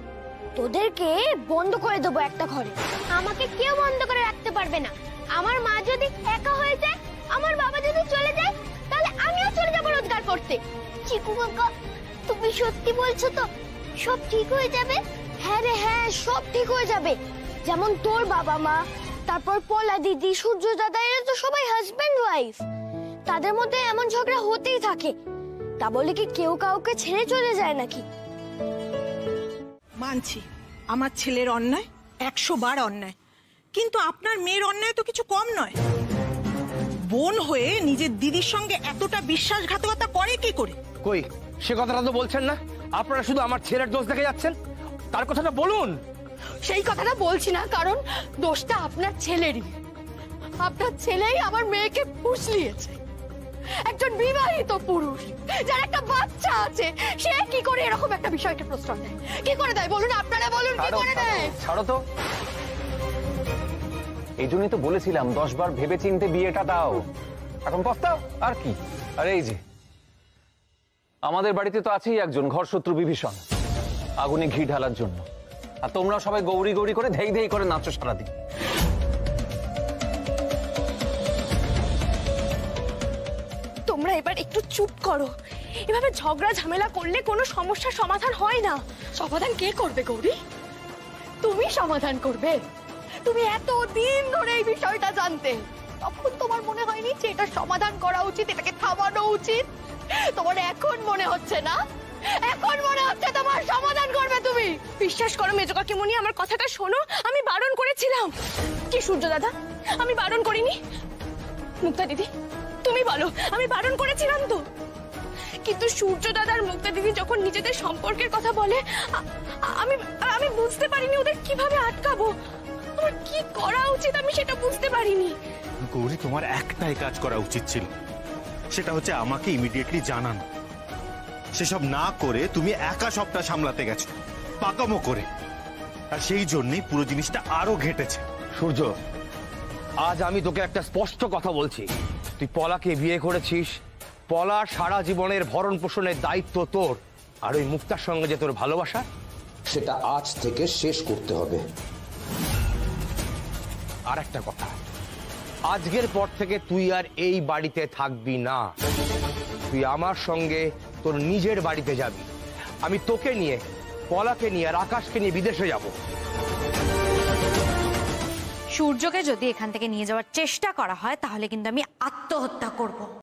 তোদেরকে বন্ধ করে দেবো একটা ঘরে। আমাকে কেউ বন্ধ করে রাখতে পারবে না। আমার মা যদি একা হয়ে যায়, আমার বাবা যদি চলে যায়, তাহলে আমিও চলে যাবো রোজগার করতে। চিকু কাকা, তুমি সত্যি বলছো তো সব ঠিক হয়ে যাবে? হ্যাঁ রে হ্যাঁ, সব ঠিক হয়ে যাবে। যেমন তোর বাবা মা, তারপর পলা দিদি, সূর্য দাদা, এরা তো সবাই হাজবেন্ড ওয়াইফ। তাদের মধ্যে এমন ঝগড়া হতেই থাকে। তা বলে কি কেউ কাউকে ছেড়ে চলে যায় নাকি? মানছি আমার ছেলের অন্যায় 100 বার অন্যায়, কিন্তু আপনার মেয়ের অন্যায় তো কিছু কম নয়। বোন হয়ে নিজের দিদির সঙ্গে এতটা বিশ্বাসঘাতকতা করে কি করে? কই সে কথাটা তো বলছেন না। আপনারা শুধু আমার ছেলের দোষ দেখে যাচ্ছেন, তার কথাটা বলুন। সেই কথাটা বলছি না, কারণ দোষটা আপনার ছেলেরই। আপনার ছেলেই আমার মেয়েকে ফুসলিয়েছে। একজন বিবাহিত পুরুষ যার একটা বাচ্চা আছে, সে কি করে এরকম একটা বিষয়কে প্রশ্রয় দেয়? কি করে দেয় বলুন, আপনারা বলুন, কি করে দেয়? ছাড়ো তো, এই জন্যই তো বলেছিলাম 10 বার ভেবে চিনতে বিয়েটা দাও। এখন পস্তাও আর কি। আর এই যে আমাদের বাড়িতে তো আছেই একজন ঘরশত্রু বিভীষণ, আগুনে ঘি ঢালার জন্য। আর তোমরা সবাই গৌরী গৌরী করে ধেই ধেই করে নাচো সারাদিন। তোমরা এবার একটু চুপ করো। এভাবে ঝগড়া ঝামেলা করলে কোনো সমস্যার সমাধান হয় না। সমাধান কে করবে গৌরী? তুমি সমাধান করবে। তুমি এত দিন ধরে এই বিষয়টা জানতে, তখন তোমার মনে হয়নি যে এটা সমাধান করা উচিত, এটাকে থামানো উচিত? তোমার এখন মনে হচ্ছে না? এখন মনে হচ্ছে তোমার সমাধান করবে তুমি? বিশ্বাস করো মেজো কাকিমণি, আমার কথাটা শোনো। আমি বারণ করেছিলাম। কি সূর্য দাদা, আমি বারণ করিনি? মুক্তা দিদি তুমি বলো, আমি বারণ করেছিলাম তো? কিন্তু সূর্য দাদার মুক্তা দিদি যখন নিজেদের সম্পর্কের কথা বলে, আমি আমি বুঝতে পারিনি ওদের কিভাবে আটকাবো। আমার কি করা উচিত আমি সেটা বুঝতে পারিনি। গৌরী, তোমার একটাই কাজ করা উচিত ছিল, সেটা হচ্ছে আমাকে ইমিডিয়েটলি জানানো। সেসব না করে তুমি একা সবটা সামলাতে গেছো পাকামো করে, আর সেই জন্যই পুরো জিনিসটা আরো ঘেটেছে। সূর্য, আজ আমি তোকে একটা স্পষ্ট কথা বলছি। তুই পলাকে বিয়ে করেছিস, পলার সারা জীবনের ভরণ পোষণের দায়িত্ব তোর। আর ওই মুক্তার সঙ্গে যে তোর ভালোবাসা, সেটা আজ থেকে শেষ করতে হবে। আর একটা কথা, আজকের পর থেকে তুই আর এই বাড়িতে থাকবি না। তুই আমার সঙ্গে তোর নিজের বাড়িতে যাবি। আমি তোকে নিয়ে, পলাকে নিয়ে আর আকাশকে নিয়ে বিদেশে যাব। সূর্যকে যদি এখান থেকে নিয়ে যাওয়ার চেষ্টা করা হয়, তাহলে কিন্তু আমি আত্মহত্যা করব।